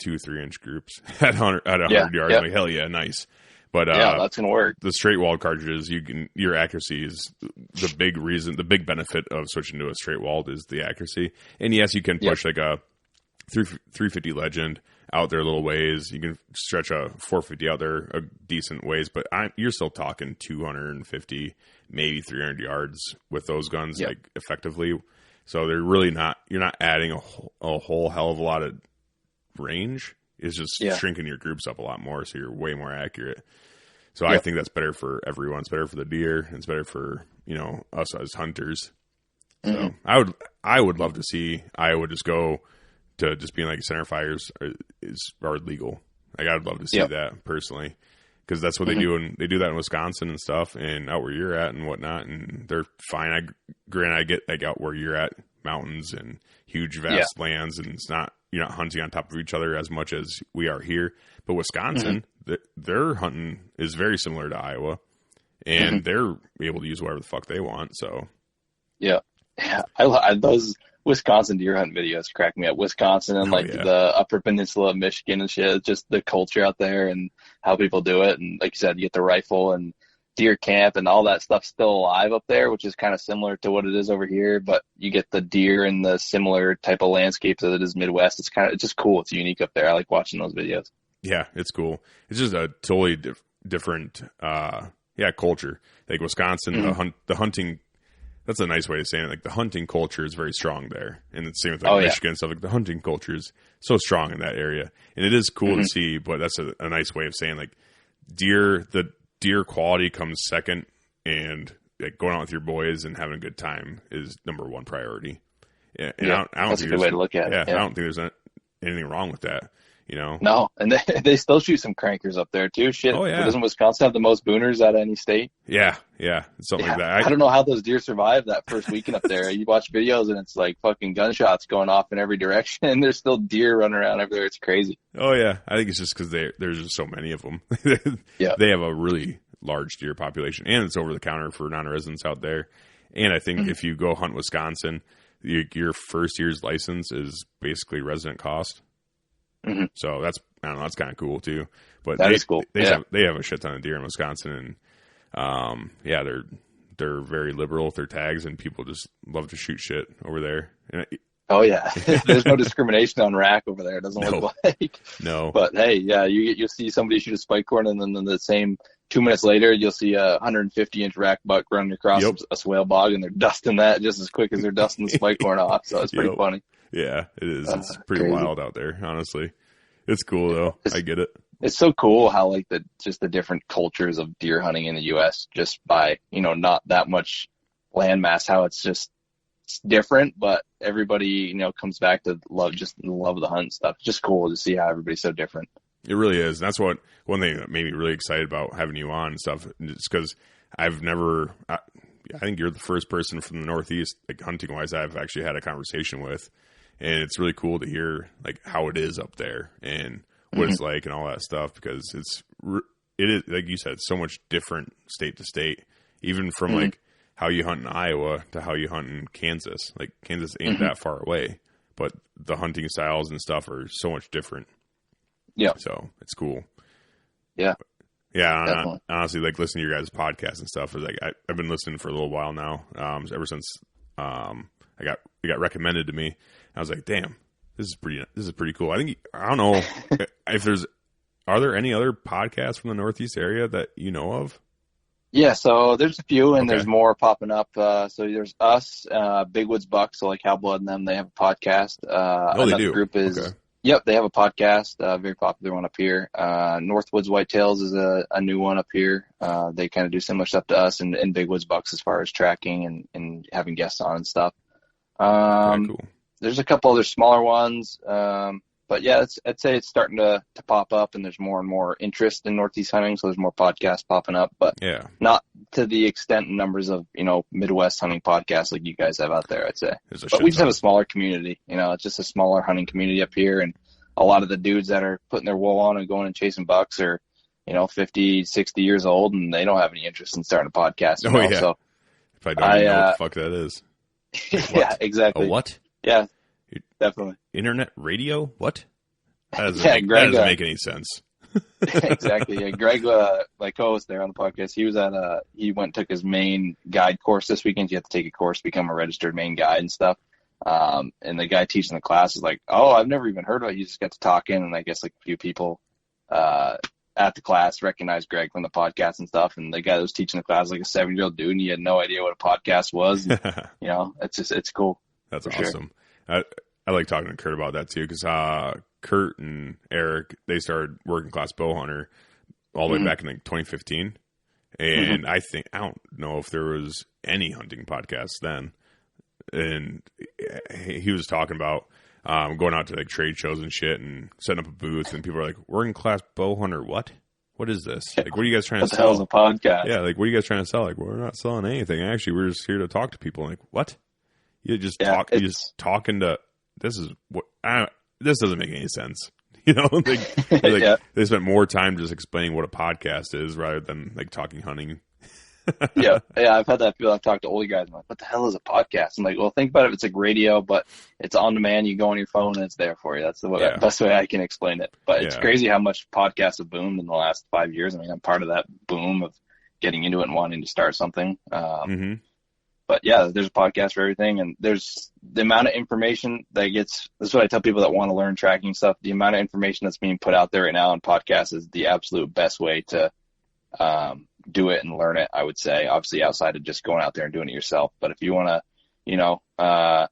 2-3 inch groups at 100 yards. Yeah. Like hell yeah, nice. But that's gonna work. The straight wall cartridges, your accuracy is the big benefit of switching to a straight walled is the accuracy. And yes, you can push like a 350 Legend out there a little ways. You can stretch a 450 out there a decent ways, but you're still talking 250, maybe 300 yards with those guns, like effectively. So they're really not. You're not adding a whole hell of a lot of range. is just Yeah. shrinking your groups up a lot more, so you're way more accurate. So I think that's better for everyone. It's better for the deer. It's better for, us as hunters. So I would love to see Iowa just go to just being like center fires are legal. Like, I would love to see that personally, because that's what they do, and they do that in Wisconsin and stuff, and out where you're at and whatnot, and they're fine. Granted, I get like out where you're at, mountains and huge vast lands, and it's not, you're not hunting on top of each other as much as we are here. But Wisconsin, their hunting is very similar to Iowa, and they're able to use whatever the fuck they want. So yeah, I those Wisconsin deer hunt videos crack me up. Wisconsin and the Upper Peninsula of Michigan and shit. Just the culture out there and how people do it. And like you said, you get the rifle and deer camp and all that stuff still alive up there, which is kind of similar to what it is over here. But you get the deer and the similar type of landscapes that it is Midwest. It's just cool. It's unique up there. I like watching those videos. Yeah, it's cool. It's just a totally different, culture. Like Wisconsin, the hunting. That's a nice way of saying it. Like, the hunting culture is very strong there. And it's the same with Michigan and stuff. Like, the hunting culture is so strong in that area. And it is cool to see, but that's a nice way of saying, like, the deer quality comes second, and like going out with your boys and having a good time is number one priority. And I don't that's think a good way to look at it. Yeah, I don't think there's anything wrong with that. No, and they still shoot some crankers up there too. Shit, oh, yeah. Doesn't Wisconsin have the most booners out of any state? Yeah, something like that. I don't know how those deer survived that first weekend up there. You watch videos and it's like fucking gunshots going off in every direction, and there's still deer running around everywhere. It's crazy. Oh yeah, I think it's just because there's just so many of them. They have a really large deer population, and it's over the counter for non-residents out there. And I think if you go hunt Wisconsin, your first year's license is basically resident cost. So that's kind of cool too. But that is cool. They have a shit ton of deer in Wisconsin, and they're very liberal with their tags, and people just love to shoot shit over there. Oh yeah, there's no discrimination on rack over there. It doesn't look like. No. But hey, yeah, you'll see somebody shoot a spike horn, and then the same 2 minutes later, you'll see a 150-inch rack buck running across a swale bog, and they're dusting that just as quick as they're dusting the spike horn off. So it's pretty funny. Yeah, it is. It's pretty crazy. Wild out there, honestly. It's cool though. I get it. It's so cool how like the different cultures of deer hunting in the U.S. just by not that much landmass, how it's different, but everybody comes back to love of the hunt and stuff. It's just cool to see how everybody's so different. It really is. And that's one thing that made me really excited about having you on and stuff. It's because I've never. I think you're the first person from the Northeast, like hunting wise, I've actually had a conversation with. And it's really cool to hear like how it is up there and what it's like and all that stuff, because it is, like you said, so much different state to state, even from like how you hunt in Iowa to how you hunt in Kansas. Like Kansas ain't that far away, but the hunting styles and stuff are so much different. Yeah. So it's cool. Yeah. Yeah. Honestly, like listening to your guys' podcast and stuff is like, I've been listening for a little while now. Ever since, it got recommended to me. I was like, damn, this is pretty cool. I don't know if are there any other podcasts from the Northeast area that you know of? Yeah, so there's a few, and there's more popping up. So there's us, Big Woods Bucks, so like Halblood and them, they have a podcast. They do. Group is, Yep, they have a podcast, very popular one up here. Northwoods Whitetails is a new one up here. They kind of do similar stuff to us and Big Woods Bucks as far as tracking and having guests on and stuff. Very cool. There's a couple other smaller ones. But yeah, I'd say it's starting to pop up, and there's more and more interest in Northeast hunting. So there's more podcasts popping up, but not to the extent and numbers of, Midwest hunting podcasts like you guys have out there, I'd say. But we just have a smaller community, it's just a smaller hunting community up here. And a lot of the dudes that are putting their wool on and going and chasing bucks are, 50, 60 years old, and they don't have any interest in starting a podcast. So if I don't even know what the fuck that is. Yeah, exactly. A what? Yeah. Definitely. Internet radio? What? That Greg, doesn't make any sense. Exactly. Yeah, Greg, my co-host there on the podcast, he went and took his main guide course this weekend. You have to take a course, become a registered main guide and stuff. And the guy teaching the class is like, "Oh, I've never even heard of it." He just got to talking, and I guess like a few people at the class recognized Greg from the podcast and stuff. And the guy that was teaching the class was like a 7-year-old dude, and he had no idea what a podcast was. And, it's cool. That's awesome. Sure. I like talking to Kurt about that too, because Kurt and Eric, they started Working Class Bow Hunter all the way back in like 2015. And I don't know if there was any hunting podcasts then. And he was talking about going out to like trade shows and shit and setting up a booth, and people are like, Working Class Bow Hunter, what? What is this? Like, what are you guys trying to sell? What the hell's a podcast? Yeah, like, what are you guys trying to sell? Like, we're not selling anything. Actually, we're just here to talk to people. Like, what? You just talk. You just talking to. This is what. This doesn't make any sense. You know, they spent more time just explaining what a podcast is rather than like talking hunting. yeah, I've had that feel. I've talked to older guys. I'm like, what the hell is a podcast? I'm like, well, think about it. It's like radio, but it's on demand. You go on your phone and it's there for you. That's the best way I can explain it. But it's crazy how much podcasts have boomed in the last 5 years. I mean, I'm part of that boom of getting into it and wanting to start something. But yeah, there's a podcast for everything, and there's the amount of information that gets. That's what I tell people that want to learn tracking stuff. The amount of information that's being put out there right now on podcasts is the absolute best way to do it and learn it, I would say. Obviously, outside of just going out there and doing it yourself. But if you want to,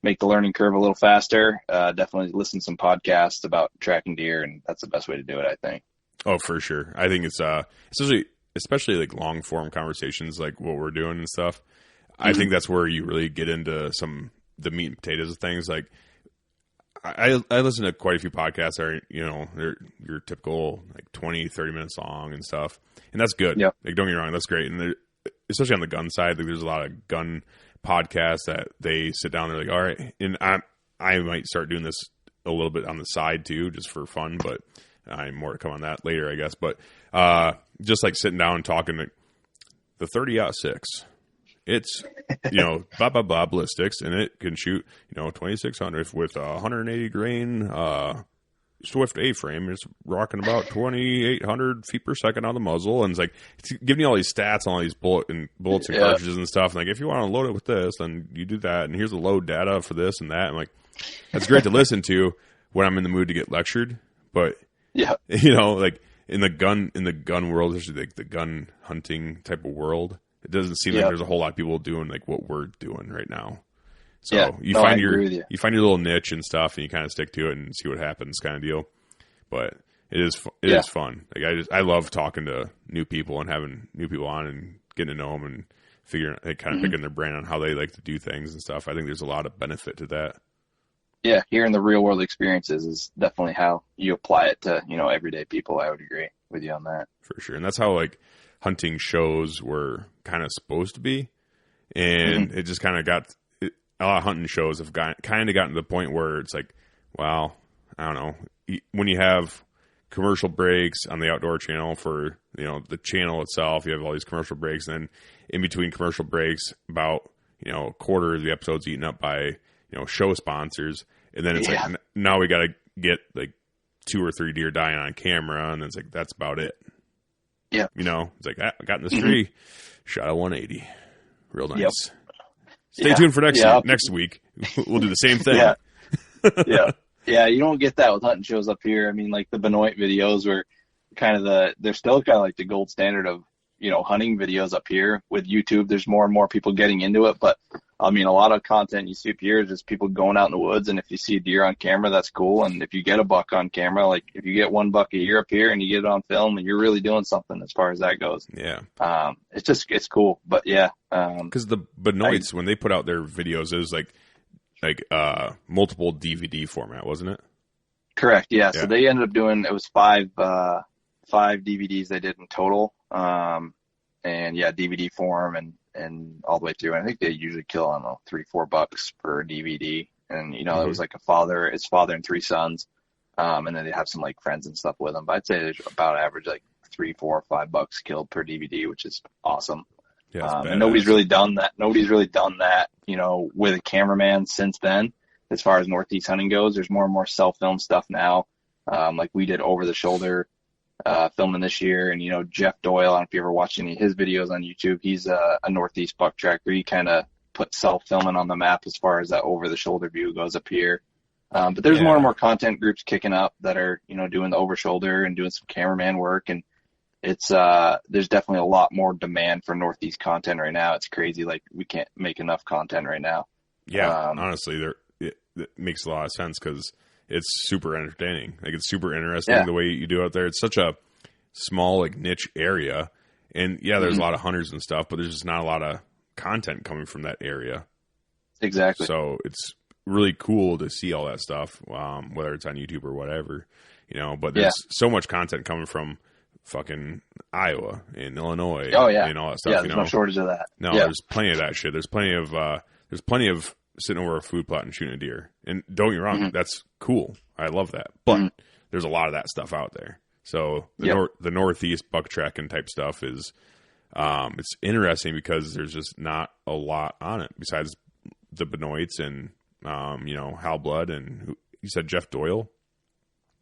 make the learning curve a little faster, definitely listen to some podcasts about tracking deer, and that's the best way to do it, I think. Oh, for sure. I think it's especially like long form conversations like what we're doing and stuff. I think that's where you really get into the meat and potatoes of things. Like I listen to quite a few podcasts that are, they're your typical like 20, 30 minutes long and stuff. And that's good. Yep. Like, don't get me wrong. That's great. And especially on the gun side, like there's a lot of gun podcasts that they sit down. They're like, all right. And I might start doing this a little bit on the side too, just for fun, but I'm more to come on that later, I guess. But just like sitting down and talking like the 30-06. It's, blah, blah, blah ballistics, and it can shoot, 2600 with a 180 grain Swift A-frame. It's rocking about 2,800 feet per second on the muzzle, and it's like it's giving you all these stats on all these bullets and cartridges and stuff. And like, if you want to load it with this, then you do that, and here's the load data for this and that. And like, that's great to listen to when I'm in the mood to get lectured. But like in the gun world, especially like the gun hunting type of world, it doesn't seem like there's a whole lot of people doing like what we're doing right now. So you find your little niche and stuff, and you kind of stick to it and see what happens, kind of deal. But it is fun. Like I love talking to new people and having new people on and getting to know them and figuring, like, kind of picking their brain on how they like to do things and stuff. I think there's a lot of benefit to that. Yeah, hearing the real world experiences is definitely how you apply it to everyday people. I would agree with you on that for sure, and that's how like hunting shows were kind of supposed to be, and it just kind of got a lot of hunting shows have gotten to the point where it's like, wow, I don't know, when you have commercial breaks on the outdoor channel for the channel itself, you have all these commercial breaks, and then in between commercial breaks, about a quarter of the episode's eaten up by show sponsors, and then it's like now we got to get like 2 or 3 deer dying on camera, and it's like that's about it. Yeah. It's like, I got in this tree, shot a 180. Real nice. Yep. Stay tuned for next week. We'll do the same thing. Yeah, you don't get that with hunting shows up here. I mean, like the Benoit videos were they're still kind of like the gold standard of, hunting videos up here. With YouTube, there's more and more people getting into it. But, I mean, a lot of content you see up here is just people going out in the woods, and if you see a deer on camera, that's cool. And if you get a buck on camera, like if you get 1 buck a year up here and you get it on film, and you're really doing something as far as that goes. Yeah. It's cool. But, yeah. Because the Benoits, when they put out their videos, it was like multiple DVD format, wasn't it? Correct, yeah. So they ended up doing, it was 5 DVDs they did in total. And yeah, DVD form and all the way through. And I think they usually kill, I don't know, $3-4 per DVD. And, it was like his father and 3 sons. And then they have some like friends and stuff with them. But I'd say there's about average like $3, $4, $5 killed per DVD, which is awesome. Yeah, and nobody's really done that. With a cameraman since then, as far as Northeast hunting goes. There's more and more self-film stuff now. Like we did over the shoulder filming this year, and Jeff Doyle, I don't know if you ever watched any of his videos on YouTube. He's a Northeast buck tracker. He kind of put self-filming on the map as far as that over the shoulder view goes up here. But there's more and more content groups kicking up that are doing the over shoulder and doing some cameraman work, and it's there's definitely a lot more demand for Northeast content right now. It's crazy, like we can't make enough content right now. Honestly, that makes a lot of sense because it's super entertaining. Like, it's super interesting the way you do it there. It's such a small, like, niche area. And, yeah, there's a lot of hunters and stuff, but there's just not a lot of content coming from that area. Exactly. So it's really cool to see all that stuff, whether it's on YouTube or whatever, you know. But there's so much content coming from fucking Iowa and Illinois and all that stuff. Yeah, there's no shortage of that. No, there's plenty of that shit. There's plenty of sitting over a food plot and shooting a deer. And don't get me wrong, that's cool. I love that. But there's a lot of that stuff out there. So the Northeast buck tracking type stuff is it's interesting because there's just not a lot on it besides the Benoits and Hal Blood and you said Jeff Doyle.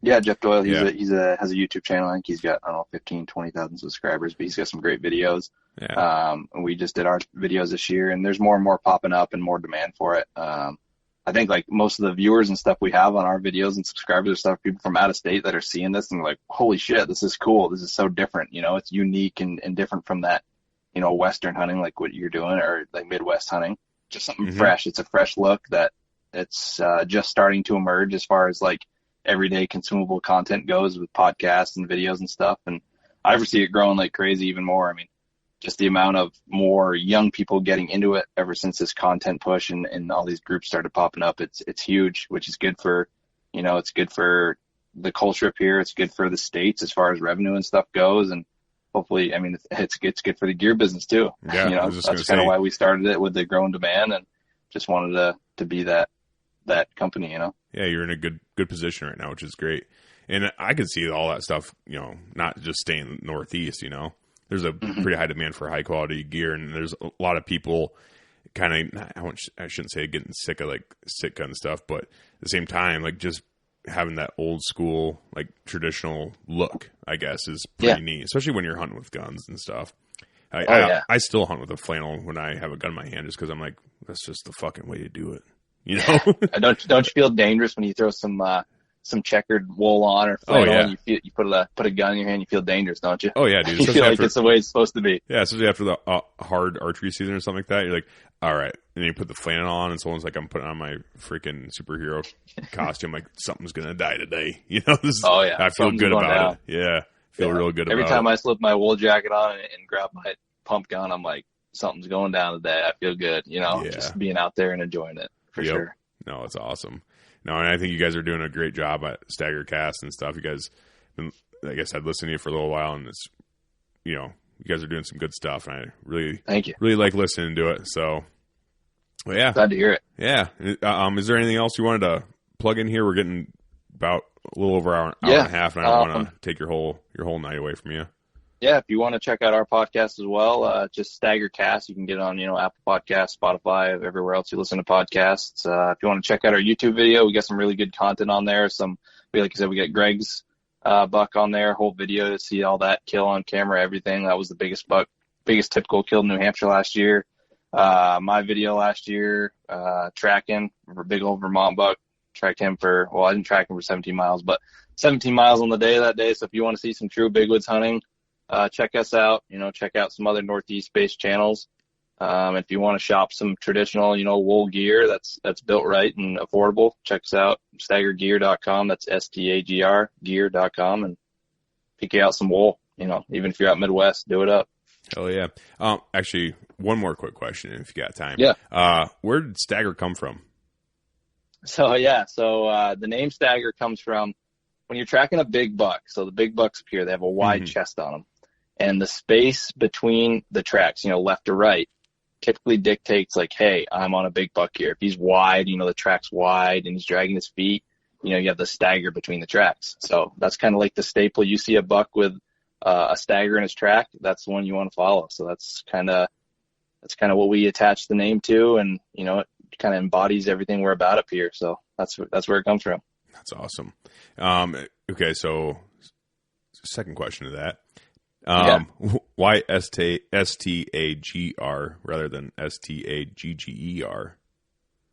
Yeah, Jeff Doyle. He's has a YouTube channel. I think he's got 15, 20,000 subscribers, but he's got some great videos. Yeah. And we just did our videos this year, and there's more and more popping up and more demand for it. I think like most of the viewers and stuff we have on our videos and subscribers are stuff people from out of state that are seeing this and like, holy shit, this is cool. This is so different. You know, it's unique and different from that, Western hunting, like what you're doing, or like Midwest hunting. Just something fresh. It's a fresh look that it's just starting to emerge as far as like everyday consumable content goes with podcasts and videos and stuff. And I foresee it growing like crazy even more. I mean, just the amount of more young people getting into it ever since this content push and all these groups started popping up. It's huge, which is good for, it's good for the culture up here. It's good for the states as far as revenue and stuff goes. And hopefully, I mean, it's good for the gear business too. Yeah, that's kind of why we started it with the growing demand and just wanted to be that company, Yeah, you're in a good position right now, which is great. And I could see all that stuff, not just staying Northeast, There's a pretty high demand for high quality gear, and there's a lot of people kind of, I shouldn't say getting sick of like Sitka and stuff, but at the same time, like just having that old school, like traditional look, I guess, is pretty neat, especially when you're hunting with guns and stuff. I still hunt with a flannel when I have a gun in my hand just because I'm like, that's just the fucking way to do it. Don't you feel dangerous when you throw some checkered wool on or flannel and you put a gun in your hand, you feel dangerous, don't you? Oh yeah, dude. You feel like it's the way it's supposed to be. Yeah, especially after the hard archery season or something like that. You're like, all right. And then you put the flannel on and someone's like, I'm putting on my freaking superhero costume. Like, something's going to die today. I feel good about it. Yeah. Feel real good about it. Every time I slip my wool jacket on and grab my pump gun, I'm like, something's going down today. I feel good, just being out there and enjoying it for sure. No, it's awesome. No, and I think you guys are doing a great job at StagrCast and stuff. You guys, like I said, listening to you for a little while, and it's, you guys are doing some good stuff, and I really, thank you, really like listening to it. So, well, yeah, glad to hear it. Yeah. Is there anything else you wanted to plug in here? We're getting about a little over an hour and a half, and I don't want to take your whole night away from you. Yeah, if you want to check out our podcast as well, just StagrCast. You can get on, Apple Podcasts, Spotify, everywhere else you listen to podcasts. If you want to check out our YouTube video, we got some really good content on there. Like you said, we got Greg's buck on there, whole video to see all that kill on camera, everything. That was the biggest typical kill in New Hampshire last year. My video last year, tracking for big old Vermont buck. Tracked him I didn't track him for 17 miles, but 17 miles on the day that day. So if you want to see some true big woods hunting, check us out, check out some other Northeast based channels. If you want to shop some traditional, wool gear that's built right and affordable, check us out, StagrGear.com. That's STAGR gear.com, and pick out some wool, even if you're out Midwest, do it up. Hell yeah. Actually, one more quick question if you got time. Yeah. Where did Stagger come from? So the name Stagger comes from when you're tracking a big buck. So the big bucks up here, they have a wide chest on them. And the space between the tracks, left or right, typically dictates like, hey, I'm on a big buck here. If he's wide, the track's wide and he's dragging his feet, you have the stagger between the tracks. So that's kind of like the staple. You see a buck with a stagger in his track, that's the one you want to follow. So that's kind of what we attach the name to. And, it kind of embodies everything we're about up here. So that's where it comes from. That's awesome. Okay. So second question to that. Why STAGR rather than STAGGER?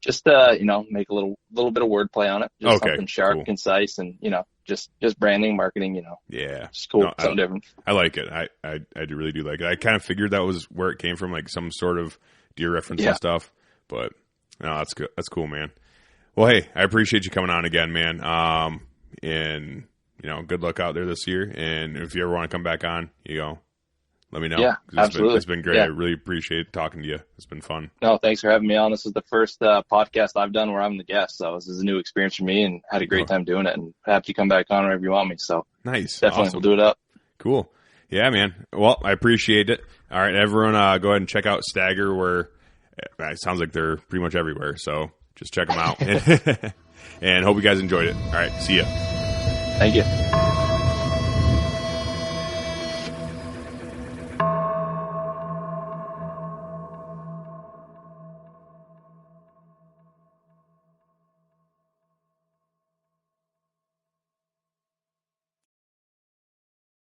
Just make a little bit of wordplay on it. Just something sharp, cool, concise, and just branding, marketing. Yeah, just cool, something different. I like it. I really do like it. I kind of figured that was where it came from, like some sort of deer reference and stuff. But no, that's good. That's cool, man. Well, hey, I appreciate you coming on again, man. And good luck out there this year. And if you ever want to come back on, let me know. Yeah, absolutely. It's been great. Yeah. I really appreciate talking to you. It's been fun. No, thanks for having me on. This is the first podcast I've done where I'm the guest. So this is a new experience for me and had a great time doing it, and have you come back on whenever you want me. So nice. Definitely. Awesome. We'll do it up. Cool. Yeah, man. Well, I appreciate it. All right, everyone, go ahead and check out Stagger, where it sounds like they're pretty much everywhere. So just check them out. And hope you guys enjoyed it. All right. See ya. Thank you.